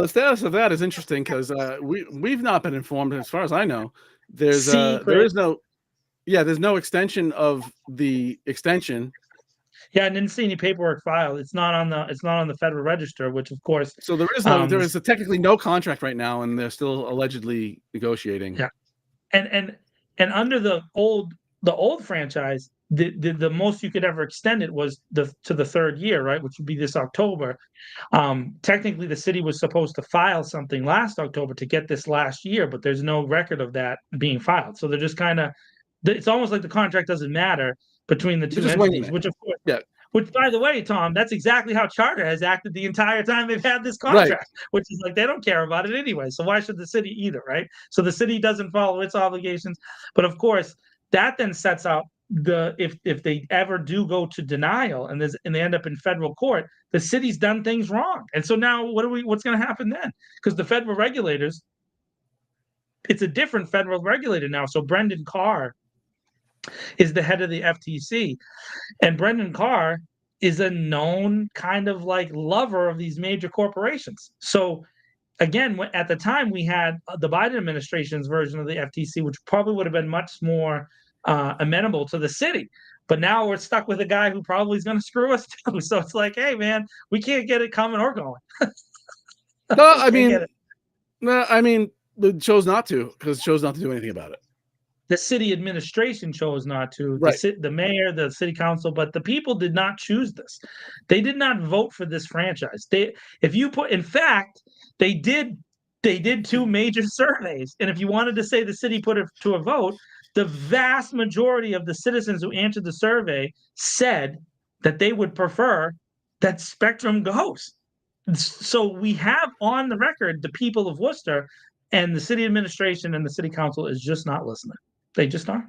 status of that is interesting because we've not been informed, as far as I know. There's no extension of the extension. Yeah, I didn't see any paperwork filed. It's not on the Federal Register, which of course. So there is technically no contract right now, and they're still allegedly negotiating. Yeah, and under the old franchise, the most you could ever extend it was to the third year, right, which would be this October. Technically, the city was supposed to file something last October to get this last year, but there's no record of that being filed. So they're just kind of, it's almost like the contract doesn't matter between the two entities, which of course, which by the way, Tom, that's exactly how Charter has acted the entire time they've had this contract, which is like they don't care about it anyway. So why should the city either, right? So the city doesn't follow its obligations, but of course that then sets out if they ever do go to denial and they end up in federal court, the city's done things wrong. And so now what's going to happen then? Because the federal regulators, it's a different federal regulator now. So Brendan Carr is the head of the FTC, and Brendan Carr is a known kind of like lover of these major corporations. So again, at the time we had the Biden administration's version of the FTC, which probably would have been much more amenable to the city. But now we're stuck with a guy who probably is going to screw us too. So it's like, hey man, we can't get it coming or going. It chose not to, because it chose not to do anything about it. The city administration chose not to, right. The mayor, the city council, but the people did not choose this. They did not vote for this franchise. In fact, they did They did 2 major surveys, and if you wanted to say the city put it to a vote, the vast majority of the citizens who answered the survey said that they would prefer that Spectrum goes. So we have on the record the people of Worcester, and the city administration and the city council is just not listening. They just aren't.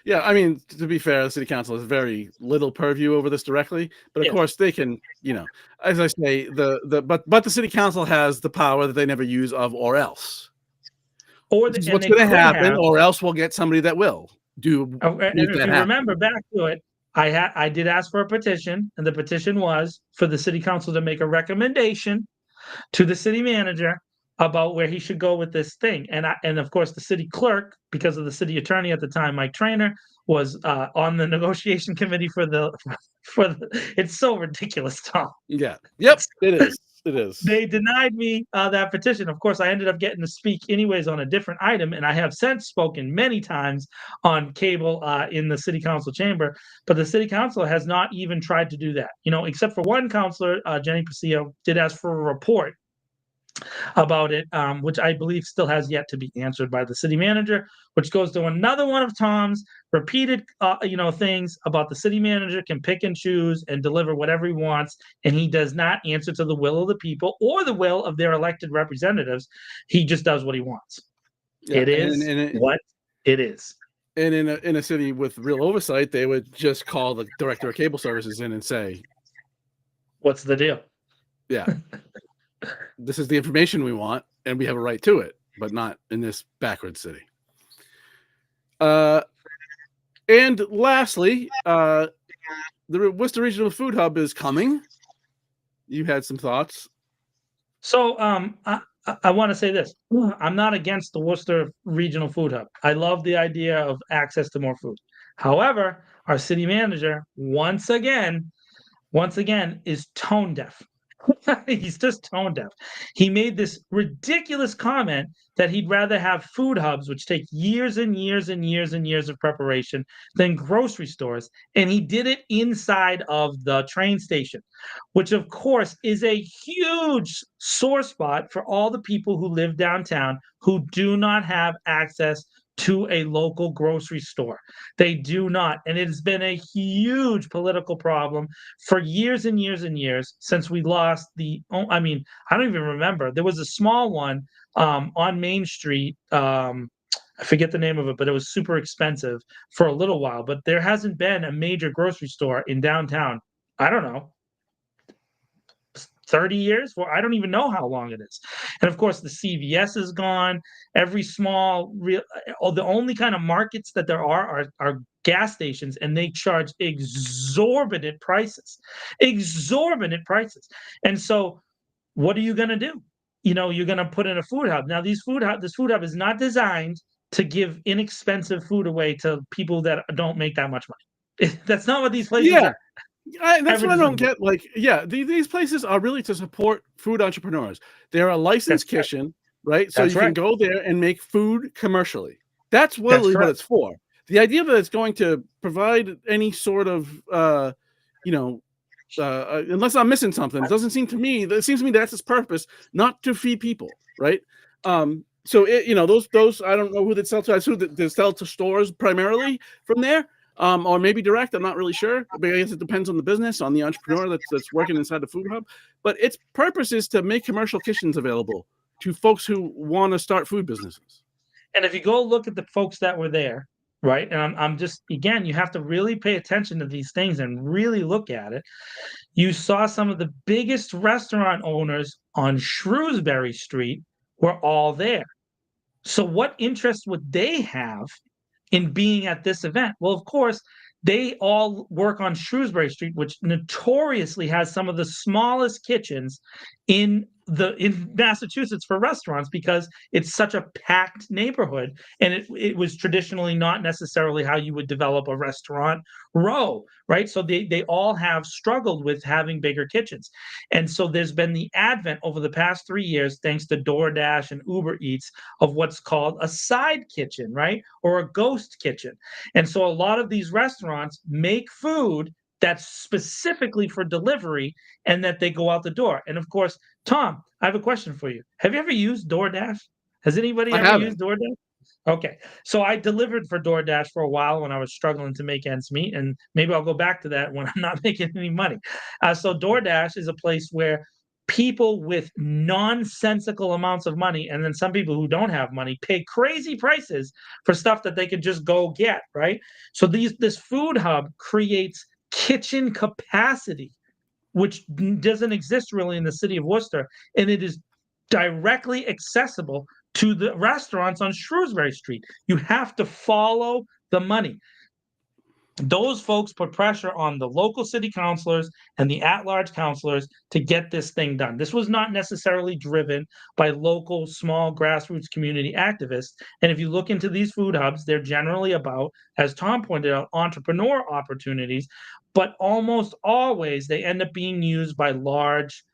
Yeah, I mean, to be fair, the city council has very little purview over this directly, but of Yes. course they can, as I say, but the city council has the power that they never use of or else. Or This is and what's they going to could happen, have. or else we'll get somebody that will do And make if that you happen. remember back to it, I did ask for a petition, and the petition was for the city council to make a recommendation to the city manager about where he should go with this thing. And of course the city clerk, because of the city attorney at the time, Mike Trainer, was on the negotiation committee for the it's so ridiculous, Tom. Yeah. Yep. It is. It is. They denied me that petition. Of course, I ended up getting to speak anyways on a different item, and I have since spoken many times on cable in the city council chamber. But the city council has not even tried to do that, except for one councilor, Jenny Pasillo, did ask for a report about it, which I believe still has yet to be answered by the city manager, which goes to another one of Tom's repeated, things about the city manager can pick and choose and deliver whatever he wants, and he does not answer to the will of the people or the will of their elected representatives. He just does what he wants. Yeah, it is what it is. And in a city with real oversight, they would just call the director of cable services in and say, "What's the deal?" Yeah. This is the information we want, and we have a right to it, but not in this backward city. And lastly, the Worcester Regional Food Hub is coming. You had some thoughts. So I want to say this. I'm not against the Worcester Regional Food Hub. I love the idea of access to more food. However, our city manager, once again, is tone deaf. He's just tone deaf. He made this ridiculous comment that he'd rather have food hubs, which take years and years and years and years of preparation, than grocery stores. And he did it inside of the train station, which, of course, is a huge sore spot for all the people who live downtown who do not have access to a local grocery store. They do not. And it has been a huge political problem for years and years and years since we lost I don't even remember. There was a small one on Main Street. I forget the name of it, but it was super expensive for a little while. But there hasn't been a major grocery store in downtown. I don't know. 30 years? Well, I don't even know how long it is. And of course, the CVS is gone. Every the only kind of markets that there are gas stations, and they charge exorbitant prices. Exorbitant prices. And so what are you going to do? You're going to put in a food hub. Now, this food hub is not designed to give inexpensive food away to people that don't make that much money. That's not what these places are. That's what I don't get. These places are really to support food entrepreneurs. They're a licensed kitchen, right? So you can go there and make food commercially. That's really what it's for. The idea that it's going to provide any sort of, unless I'm missing something, it doesn't seem to me. It seems to me that's its purpose, not to feed people, right? So those I don't know who they sell to. I assume that they sell to stores primarily from there. Or maybe direct. I'm not really sure. But I guess it depends on the business, on the entrepreneur that's working inside the food hub. But its purpose is to make commercial kitchens available to folks who want to start food businesses. And if you go look at the folks that were there, right? And I'm just, again, you have to really pay attention to these things and really look at it. You saw some of the biggest restaurant owners on Shrewsbury Street were all there. So what interest would they have in being at this event? Well, of course, they all work on Shrewsbury Street, which notoriously has some of the smallest kitchens in Massachusetts for restaurants, because it's such a packed neighborhood, and it was traditionally not necessarily how you would develop a restaurant row, right? So they all have struggled with having bigger kitchens. And so there's been the advent over the past 3 years, thanks to DoorDash and Uber Eats, of what's called a side kitchen, right? Or a ghost kitchen. And so a lot of these restaurants make food that's specifically for delivery and that they go out the door. And of course, Tom, I have a question for you. Have you ever used DoorDash? Has anybody I ever haven't. used DoorDash? Okay. So I delivered for DoorDash for a while when I was struggling to make ends meet, and maybe I'll go back to that when I'm not making any money. So DoorDash is a place where people with nonsensical amounts of money, and then some people who don't have money, pay crazy prices for stuff that they could just go get, right? So this food hub creates kitchen capacity, which doesn't exist really in the city of Worcester, and it is directly accessible to the restaurants on Shrewsbury Street. You have to follow the money. Those folks put pressure on the local city councilors and the at-large councilors to get this thing done. This was not necessarily driven by local, small, grassroots community activists. And if you look into these food hubs, they're generally about, as Tom pointed out, entrepreneur opportunities, but almost always they end up being used by large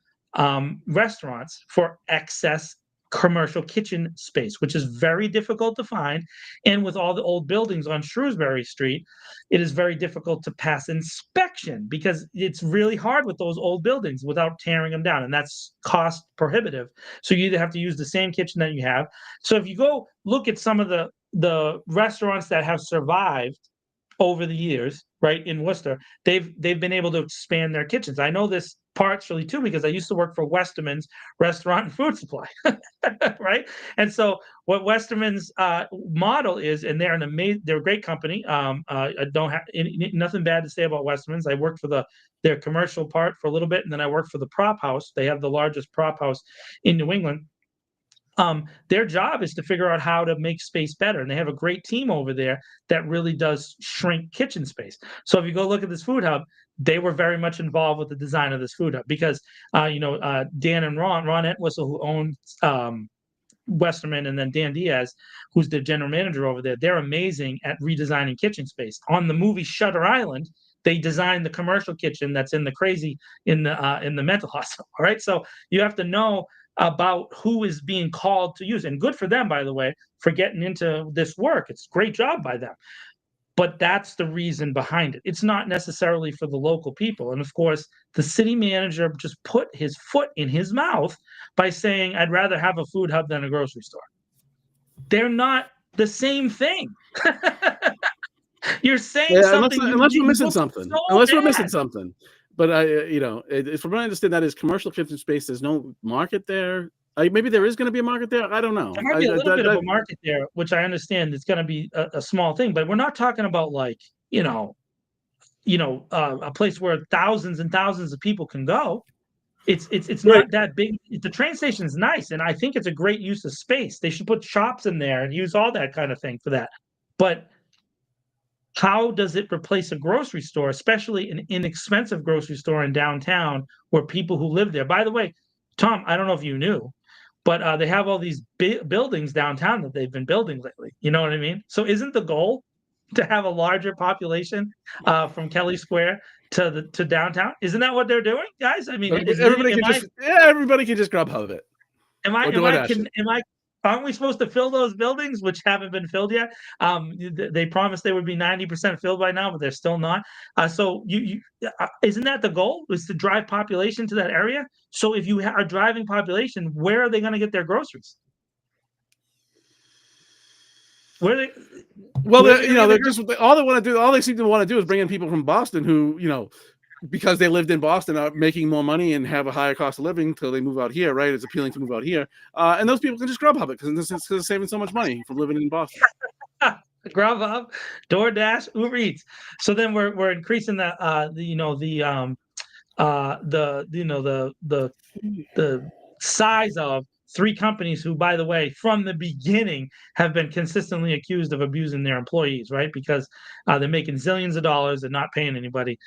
restaurants for excess commercial kitchen space, which is very difficult to find. And with all the old buildings on Shrewsbury Street, it is very difficult to pass inspection because it's really hard with those old buildings without tearing them down. And that's cost prohibitive. So you either have to use the same kitchen that you have. So if you go look at some of the restaurants that have survived over the years, right, in Worcester, they've been able to expand their kitchens. I know this partially too because I used to work for Westerman's Restaurant and Food Supply, right? And so what Westerman's model is, and they're they're a great company. I don't have nothing bad to say about Westerman's. I worked for their commercial part for a little bit, and then I worked for the prop house. They have the largest prop house in New England. Their job is to figure out how to make space better. And they have a great team over there that really does shrink kitchen space. So if you go look at this food hub, they were very much involved with the design of this food hub because, Dan and Ron Entwistle, who owned Westerman, and then Dan Diaz, who's the general manager over there, they're amazing at redesigning kitchen space. On the movie Shutter Island, they designed the commercial kitchen that's in the mental hospital. All right. So you have to know about who is being called to use. And good for them, by the way, for getting into this work. It's a great job by them. But that's the reason behind it. It's not necessarily for the local people. And of course, the city manager just put his foot in his mouth by saying, I'd rather have a food hub than a grocery store. They're not the same thing. You're saying something. Unless we're missing something. Unless we're missing bad. something. But from what I understand, that is commercial kitchen space. There's no market there. Maybe there is going to be a market there. I don't know. There might be a little bit of a market there, which I understand it's going to be a small thing. But we're not talking about like a place where thousands and thousands of people can go. It's Right. not that big. The train station is nice, and I think it's a great use of space. They should put shops in there and use all that kind of thing for that. But how does it replace a grocery store, especially an inexpensive grocery store in downtown where people who live there? By the way, Tom, I don't know if you knew, but they have all these buildings downtown that they've been building lately. You know what I mean? So isn't the goal to have a larger population from Kelly Square to downtown? Isn't that what they're doing, guys? I mean, everybody can just grab hold of it. Aren't we supposed to fill those buildings, which haven't been filled yet? They promised they would be 90% filled by now, but they're still not. So isn't that the goal? Is to drive population to that area? So if you are driving population, where are they going to get their groceries? All they seem to want to do is bring in people from Boston who, because they lived in Boston, are making more money and have a higher cost of living until they move out here, right? It's appealing to move out here. And those people can just Grubhub it because they're saving so much money from living in Boston. Grubhub, DoorDash, Uber Eats. So then we're increasing the size of three companies who, by the way, from the beginning have been consistently accused of abusing their employees, right? Because they're making zillions of dollars and not paying anybody.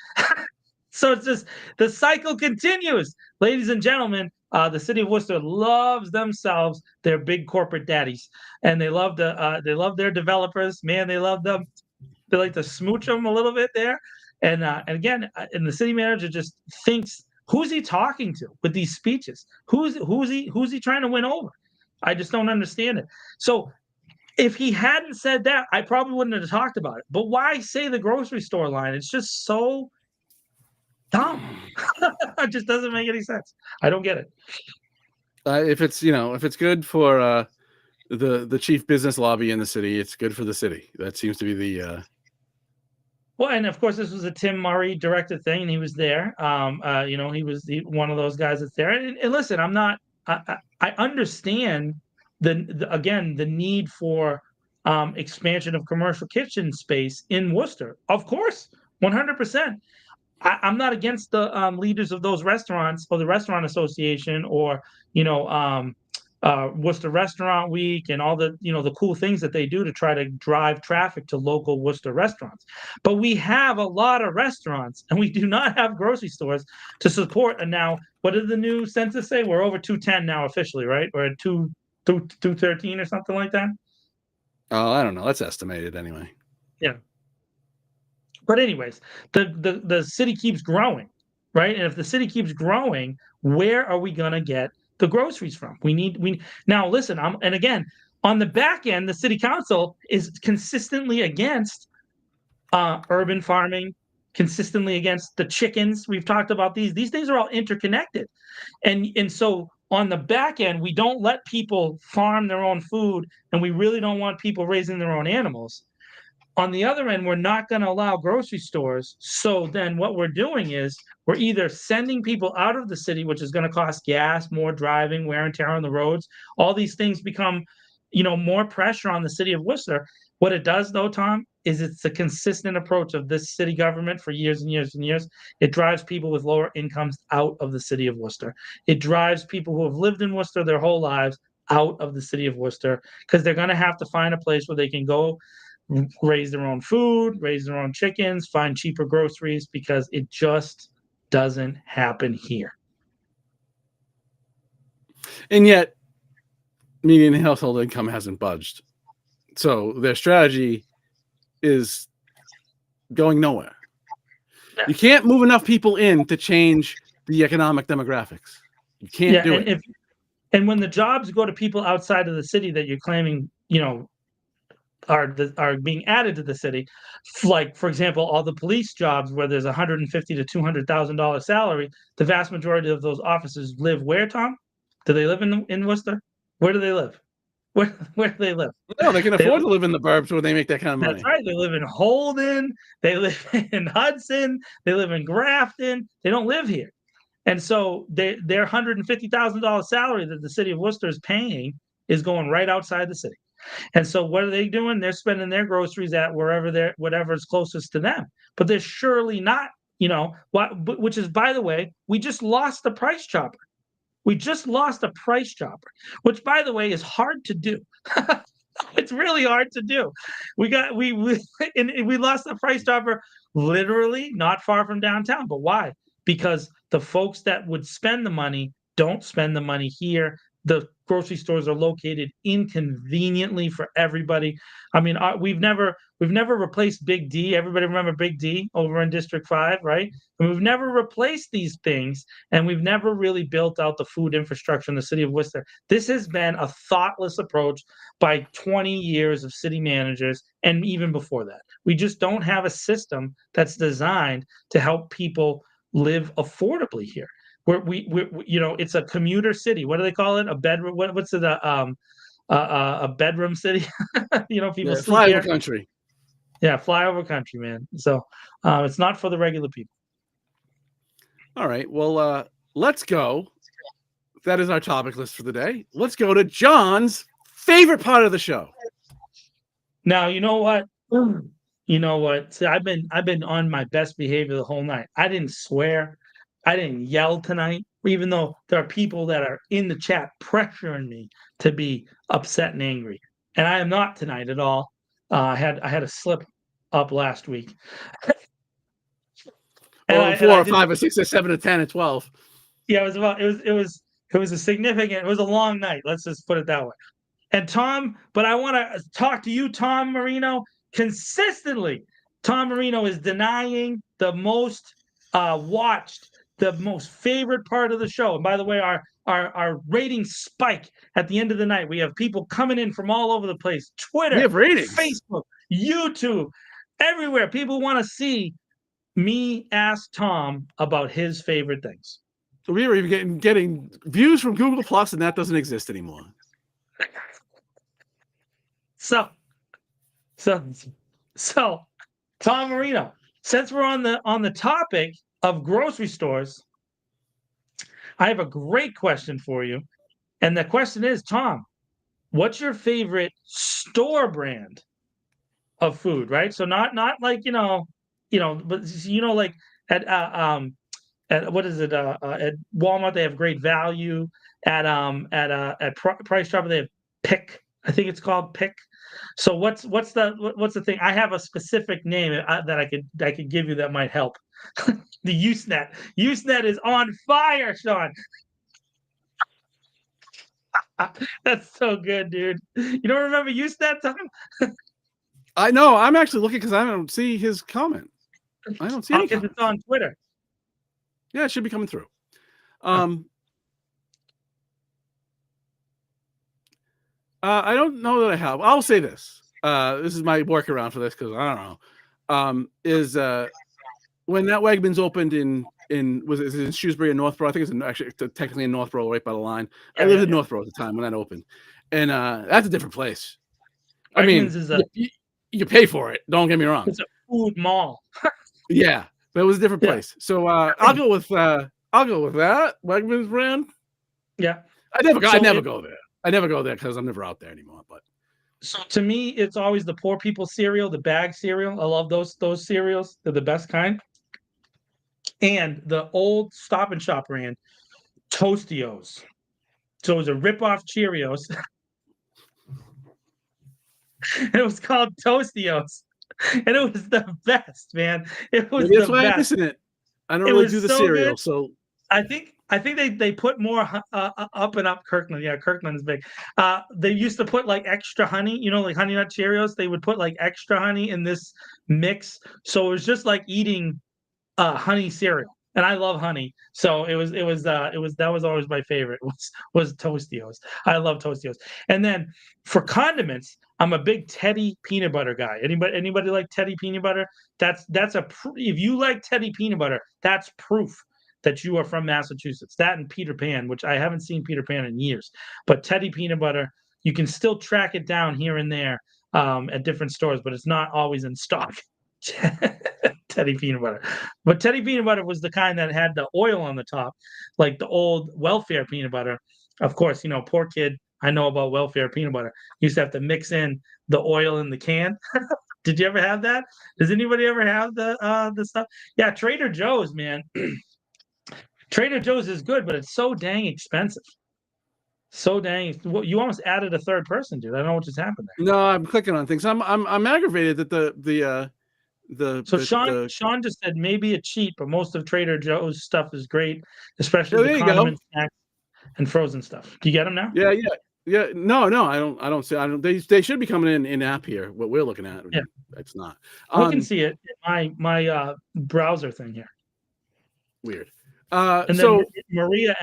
So it's just the cycle continues. Ladies and gentlemen, the city of Worcester loves themselves their big corporate daddies, and they love their developers. Man, they love them. They like to smooch them a little bit there. And again, the city manager just thinks, who's he talking to with these speeches? Who's he trying to win over? I just don't understand it. So if he hadn't said that, I probably wouldn't have talked about it. But why say the grocery store line? It's just so Dumb. It just doesn't make any sense. I don't get it. If it's good for the chief business lobby in the city, it's good for the city. That seems to be the. Well, and of course, this was a Tim Murray directed thing, and he was there. He was one of those guys that's there. And listen, I'm not. I understand the need for expansion of commercial kitchen space in Worcester. Of course, 100%. I'm not against the leaders of those restaurants or the restaurant association or Worcester Restaurant Week and all the cool things that they do to try to drive traffic to local Worcester restaurants. But we have a lot of restaurants and we do not have grocery stores to support. And now, what did the new census say? We're over 210 now officially, right? We're at 213 or something like that. Oh, I don't know. That's estimated anyway. Yeah. But anyways, the city keeps growing, right? And if the city keeps growing, where are we gonna get the groceries from? We now listen. And again, on the back end, the city council is consistently against urban farming, consistently against the chickens. We've talked about these. These things are all interconnected, and so on the back end, we don't let people farm their own food, and we really don't want people raising their own animals. On the other end, we're not going to allow grocery stores. So then what we're doing is we're either sending people out of the city, which is going to cost gas, more driving, wear and tear on the roads. All these things become, more pressure on the city of Worcester. What it does, though, Tom, is it's a consistent approach of this city government for years and years and years. It drives people with lower incomes out of the city of Worcester. It drives people who have lived in Worcester their whole lives out of the city of Worcester because they're going to have to find a place where they can go raise their own food, raise their own chickens, find cheaper groceries because it just doesn't happen here. And yet, median household income hasn't budged. So their strategy is going nowhere. You can't move enough people in to change the economic demographics. You can't do it. And when the jobs go to people outside of the city that you're claiming, are being added to the city, like for example, all the police jobs where there's $150,000 to $200,000 salary, the vast majority of those officers live where, Tom? Do they live in Worcester? Where do they live? Where do they live? No, they can afford to live in the burbs where they make that kind of money. That's right. They live in Holden. They live in Hudson. They live in Grafton. They don't live here. And so their $150,000 salary that the city of Worcester is paying is going right outside the city. And so what are they doing? They're spending their groceries at whatever's closest to them. But they're surely not, which is, by the way, we just lost the price chopper. We just lost a price chopper, which, by the way, is hard to do. It's really hard to do. We lost the price chopper literally not far from downtown. But why? Because the folks that would spend the money don't spend the money here. The grocery stores are located inconveniently for everybody. I mean, we've never replaced Big D. Everybody remember Big D over in District 5, right? And we've never replaced these things, and we've never really built out the food infrastructure in the city of Worcester. This has been a thoughtless approach by 20 years of city managers, and even before that. We just don't have a system that's designed to help people live affordably here. We it's a commuter city. What do they call it? A bedroom? What's it? A bedroom city? People sleep flyover here. Country. Yeah, flyover country, man. So it's not for the regular people. All right. Well, let's go. That is our topic list for the day. Let's go to John's favorite part of the show. Now, you know what? See, I've been on my best behavior the whole night. I didn't swear. I didn't yell tonight, even though there are people that are in the chat pressuring me to be upset and angry. And I am not tonight at all. I had a slip up last week. And 4 or 5 or 6 or 7 or 10 or 12. Yeah, it was a long night. Let's just put it that way. And Tom, but I want to talk to you, Tom Marino, consistently. Tom Marino is denying the most watched, the most favorite part of the show. And by the way, our ratings spike at the end of the night. We have people coming in from all over the place. Twitter, we have ratings. Facebook, YouTube, everywhere. People want to see me ask Tom about his favorite things. So we were even getting views from Google Plus, and that doesn't exist anymore. So, Tom Marino, since we're on the topic of grocery stores, I have a great question for you. And the question is, Tom, what's your favorite store brand of food, right? So not like, but like at what is it? At Walmart they have Great Value. At Price Chopper they have Pick. I think it's called Pick. So what's the thing? I have a specific name that I could give you that might help. The Usenet. Usenet is on fire, Sean. That's so good, dude. You don't remember Usenet, Tom? I know. I'm actually looking because I don't see his comment. I don't see any Because comments. it's on Twitter. Yeah, it should be coming through. I don't know that I have. I'll say this. This is my workaround for this because I don't know. Is when that Wegmans opened in Shrewsbury and Northborough? I think it's actually technically in Northborough, right by the line. I lived in Northborough at the time when that opened, and that's a different place. I mean, you pay for it. Don't get me wrong. It's a food mall. Yeah, but it was a different place. So I'll go with that Wegmans brand. Yeah, I never go there. I never go there because I'm never out there anymore. But so to me, it's always the poor people cereal, the bag cereal. I love those cereals. They're the best kind. And the old Stop and Shop brand, Tostios. So it was a rip-off Cheerios. It was called Tostios. And it was the best, man. It was that's the why best. I'm missing it. I don't really do the cereal, good. So I think they put more up and up Kirkland. Yeah, Kirkland is big. They used to put like extra honey, like Honey Nut Cheerios. They would put like extra honey in this mix, so it was just like eating honey cereal. And I love honey, so that was always my favorite. Was Tostios. I love Tostios. And then for condiments, I'm a big Teddy peanut butter guy. Anybody like Teddy peanut butter? If you like Teddy peanut butter, that's proof that you are from Massachusetts. That and Peter Pan, which I haven't seen Peter Pan in years, but Teddy peanut butter, you can still track it down here and there at different stores, but it's not always in stock. Teddy peanut butter. But Teddy peanut butter was the kind that had the oil on the top, like the old welfare peanut butter. Of course, poor kid, I know about welfare peanut butter. You used to have to mix in the oil in the can. Did you ever have that? Does anybody ever have the stuff? Yeah, Trader Joe's, man. Trader Joe's is good, but it's so dang expensive. So dang, you almost added a third person, dude. I don't know what just happened there. No, I'm clicking on things. I'm aggravated that Sean just said maybe a cheat, but most of Trader Joe's stuff is great, especially the condiment snacks and frozen stuff. Do you get them now? Yeah. No, I don't. They should be coming in app here. What we're looking at, yeah, it's not. I can see it in my browser thing here. Weird. And then Maria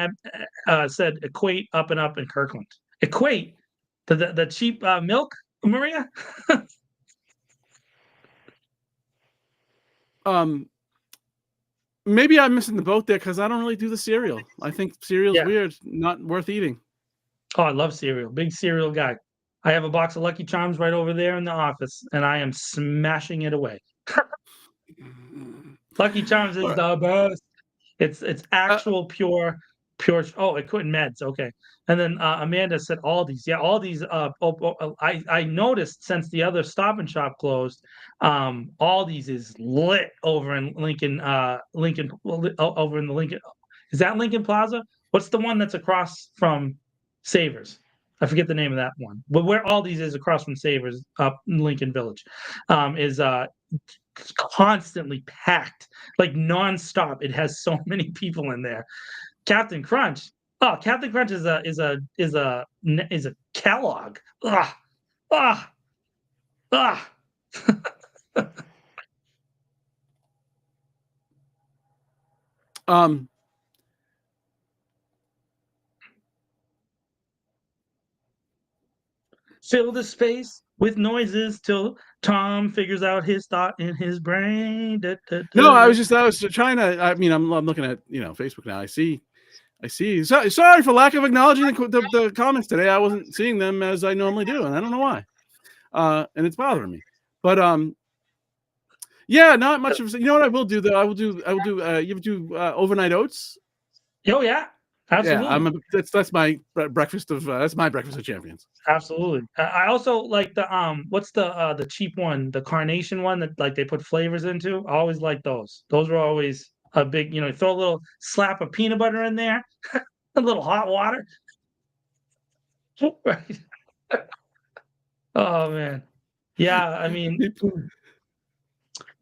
said equate up and up in Kirkland. Equate the cheap milk, Maria. Maybe I'm missing the boat there because I don't really do the cereal. I think cereal's weird, not worth eating. Oh, I love cereal. Big cereal guy. I have a box of Lucky Charms right over there in the office, and I am smashing it away. Lucky Charms is the best. It's actual pure. Oh, it couldn't meds. Okay. And then Amanda said Aldi's. Yeah, Aldi's. I noticed since the other Stop and Shop closed, Aldi's is lit over in Lincoln. Over in the Lincoln. Is that Lincoln Plaza? What's the one that's across from Savers? I forget the name of that one. But where Aldi's is across from Savers, up in Lincoln Village, is constantly packed, like nonstop. It has so many people in there. Captain Crunch. Oh, Captain Crunch is a Kellogg. Ugh. Ah. Ah. Fill the space with noises till Tom figures out his thought in his brain. Da, da, No, da, I da. was trying to. I mean, I'm looking at Facebook now. I see. Sorry for lack of acknowledging the comments today. I wasn't seeing them as I normally do, and I don't know why. And it's bothering me. But yeah, not much of. You know what I will do though? I will do. You ever do overnight oats? Oh yeah, absolutely. Yeah, that's my breakfast of champions. Absolutely. I also like the what's the cheap one, the carnation one that like they put flavors into. I always like those. Those were always a big, throw a little slap of peanut butter in there, a little hot water. Right. Oh man. Yeah, I mean,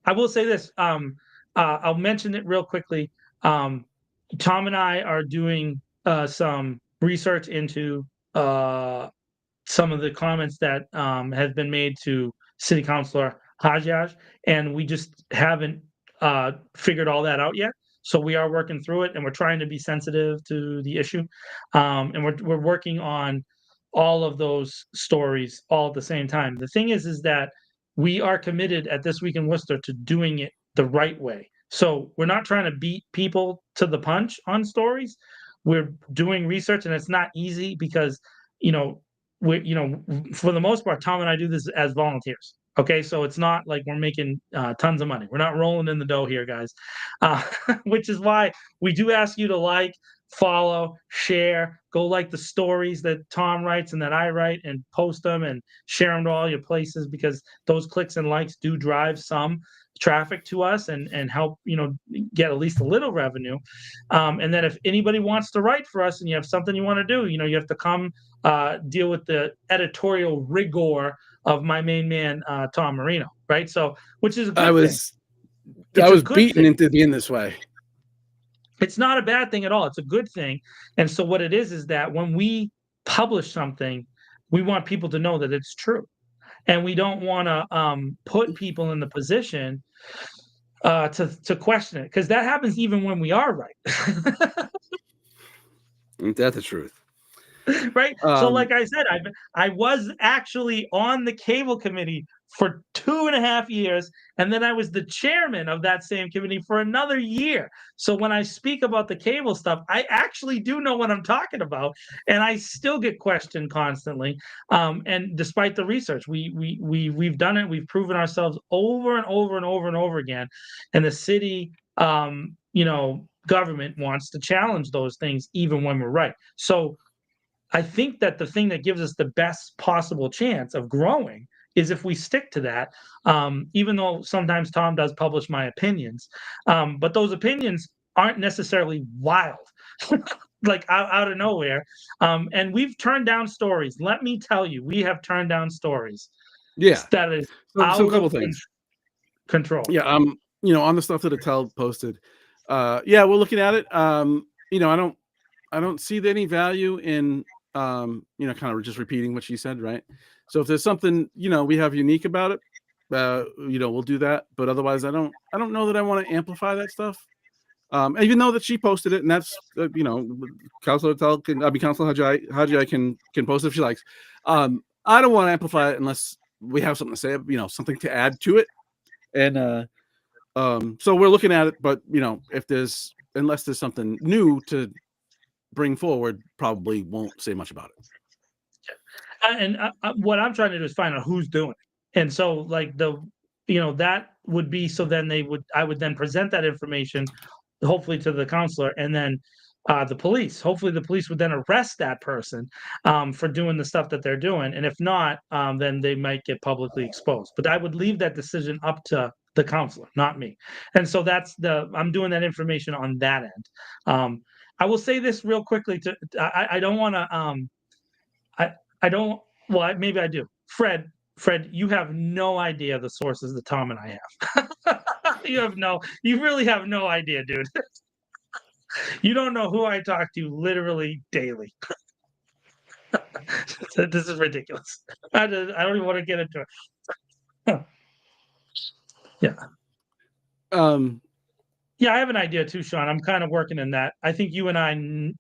I will say this. I'll mention it real quickly. Tom and I are doing some research into some of the comments that have been made to City Councilor Hajjaj, and we just haven't figured all that out yet. So we are working through it, and we're trying to be sensitive to the issue, and we're working on all of those stories all at the same time. The thing is that we are committed at This Week in Worcester to doing it the right way. So we're not trying to beat people to the punch on stories. We're doing research, and it's not easy because for the most part, Tom and I do this as volunteers. Okay, so it's not like we're making tons of money. We're not rolling in the dough here, guys. Which is why we do ask you to like, follow, share, go like the stories that Tom writes and that I write, and post them and share them to all your places, because those clicks and likes do drive some traffic to us and help get at least a little revenue. And then if anybody wants to write for us and you have something you want to do, you have to come deal with the editorial rigor of my main man, Tom Marino, right? So, which is a good thing. I was beaten into being this way. It's not a bad thing at all. It's a good thing. And so what it is that when we publish something, we want people to know that it's true. And we don't want to put people in the position to question it, because that happens even when we are right. Ain't that the truth? Right. So like I said, I was actually on the cable committee for 2.5 years, and then I was the chairman of that same committee for another year. So when I speak about the cable stuff, I actually do know what I'm talking about, and I still get questioned constantly. And despite the research, we've done it. We've proven ourselves over and over and over and over again. And the city, government wants to challenge those things even when we're right. So I think that the thing that gives us the best possible chance of growing is if we stick to that, even though sometimes Tom does publish my opinions. But those opinions aren't necessarily wild, like out of nowhere. And we've turned down stories. Let me tell you, we have turned down stories. Yeah. That is so a couple things. Control. Yeah. On the stuff that Attell posted. Yeah, we're looking at it. I don't see any value in kind of just repeating what she said, right? So if there's something we have unique about it, we'll do that. But otherwise, I don't know that I want to amplify that stuff. Even though that she posted it, and that's Councilor Councilor Haji can post it if she likes. I don't want to amplify it unless we have something to say, something to add to it. And so we're looking at it, but unless there's something new to bring forward, probably won't say much about it. And what I'm trying to do is find out who's doing it. And so like that would be, so then I would then present that information hopefully to the counselor, and then the police. Hopefully the police would then arrest that person for doing the stuff that they're doing. And if not, then they might get publicly exposed. But I would leave that decision up to the counselor, not me. And so I'm doing that information on that end. I will say this real quickly. I don't want to. I don't. Well, maybe I do. Fred, you have no idea the sources that Tom and I have. You really have no idea, dude. You don't know who I talk to literally daily. This is ridiculous. I don't even want to get into it. Yeah. Yeah, I have an idea too, Sean. I'm kind of working in that. I think you and I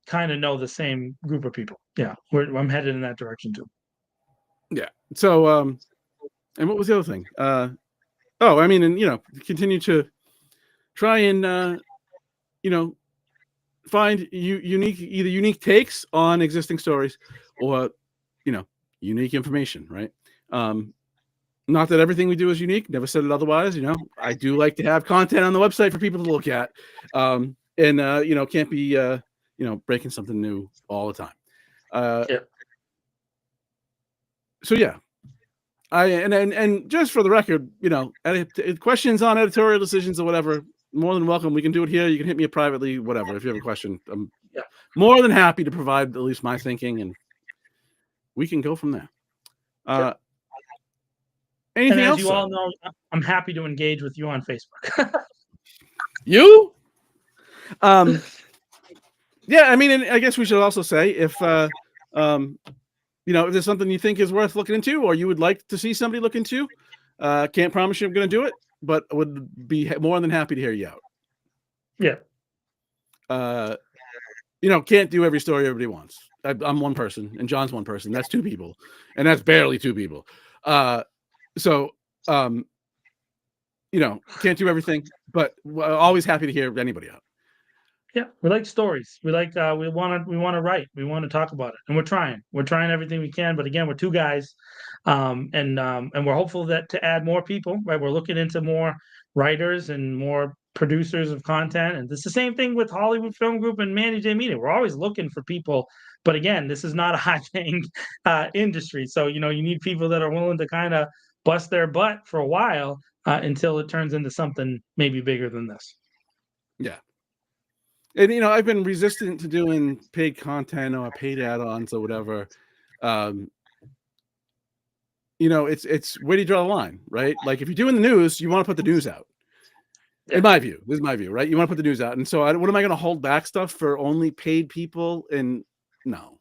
kind of know the same group of people. Yeah, I'm headed in that direction too. Yeah. So, and what was the other thing? I mean, and continue to try and find unique takes on existing stories, or unique information, right? Not that everything we do is unique. Never said it otherwise. I do like to have content on the website for people to look at, and can't be breaking something new all the time. Yeah. So yeah, and just for the record, questions on editorial decisions or whatever, more than welcome. We can do it here. You can hit me up privately, whatever. If you have a question, I'm more than happy to provide at least my thinking, and we can go from there. Anything and as else? You all know, I'm happy to engage with you on Facebook. You? Yeah, I mean, and I guess we should also say if if there's something you think is worth looking into, or you would like to see somebody look into, can't promise you I'm going to do it, but would be more than happy to hear you out. Yeah. Can't do every story everybody wants. I'm one person, and John's one person. That's two people, and that's barely two people. So, can't do everything, but always happy to hear anybody out. Yeah, we like stories. We like we want to write. We want to talk about it, and we're trying. We're trying everything we can. But again, we're two guys, and we're hopeful that to add more people. Right, we're looking into more writers and more producers of content. And it's the same thing with Hollywood Film Group and Manny J Media. We're always looking for people. But again, this is not a high-paying industry. So you need people that are willing to kind of bust their butt for a while until it turns into something maybe bigger than this. Yeah. And I've been resistant to doing paid content or paid add-ons or whatever. It's where do you draw the line, right? Like if you're doing the news, you want to put the news out. Yeah. In my view, this is my view, right? You want to put the news out, and so what am I going to hold back stuff for only paid people? And no.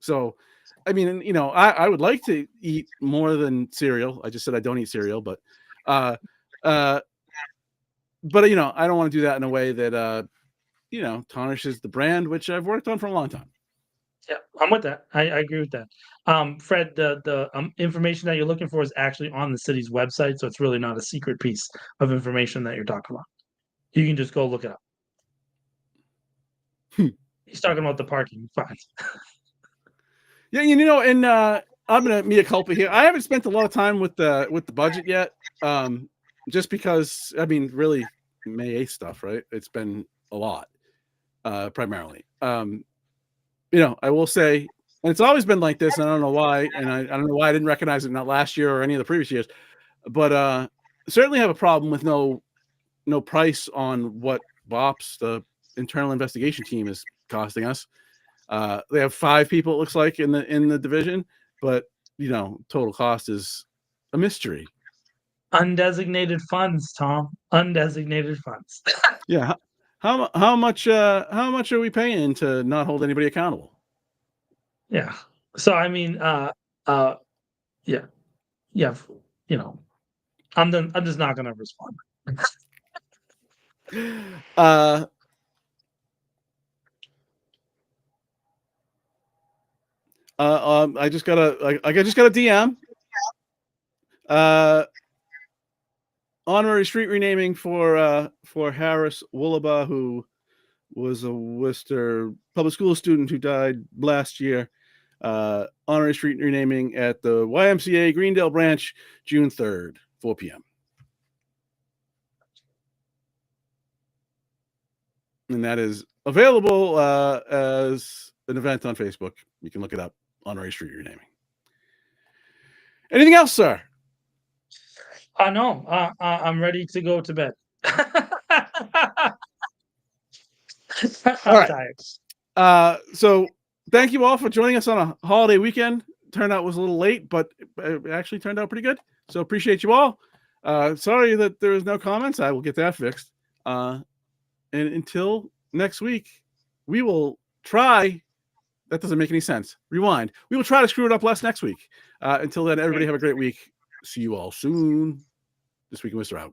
So, I mean, I would like to eat more than cereal. I just said I don't eat cereal, but I don't want to do that in a way that tarnishes the brand, which I've worked on for a long time. Yeah, I'm with that. I agree with that. Fred, the information that you're looking for is actually on the city's website, so it's really not a secret piece of information that you're talking about. You can just go look it up. He's talking about the parking fines. Yeah, and I'm gonna mea culpa here. I haven't spent a lot of time with the budget yet, just because I mean, really, May 8th stuff, right? It's been a lot, primarily. I will say, and it's always been like this. And I don't know why, and I don't know why I didn't recognize it not last year or any of the previous years, but certainly have a problem with no price on what BOPS, the internal investigation team, is costing us. They have 5 people, it looks like, in the division, but total cost is a mystery. Undesignated funds, Tom. Undesignated funds. Yeah. How much are we paying to not hold anybody accountable? Yeah. So I mean, yeah. I'm just not going to respond. I just got a DM. Honorary street renaming for Harris Woolaba, who was a Worcester public school student who died last year. Honorary street renaming at the YMCA Greendale branch, June 3rd, 4 p.m. And that is available as an event on Facebook. You can look it up, Honorary Street Renaming. Anything else, sir? No, I'm ready to go to bed. All right. So thank you all for joining us on a holiday weekend. Turnout was a little late, but it actually turned out pretty good. So appreciate you all. Sorry that there was no comments. I will get that fixed. And until next week, we will try. That doesn't make any sense. Rewind. We will try to screw it up less next week. Until then, everybody have a great week. See you all soon. This Week in Worcester out.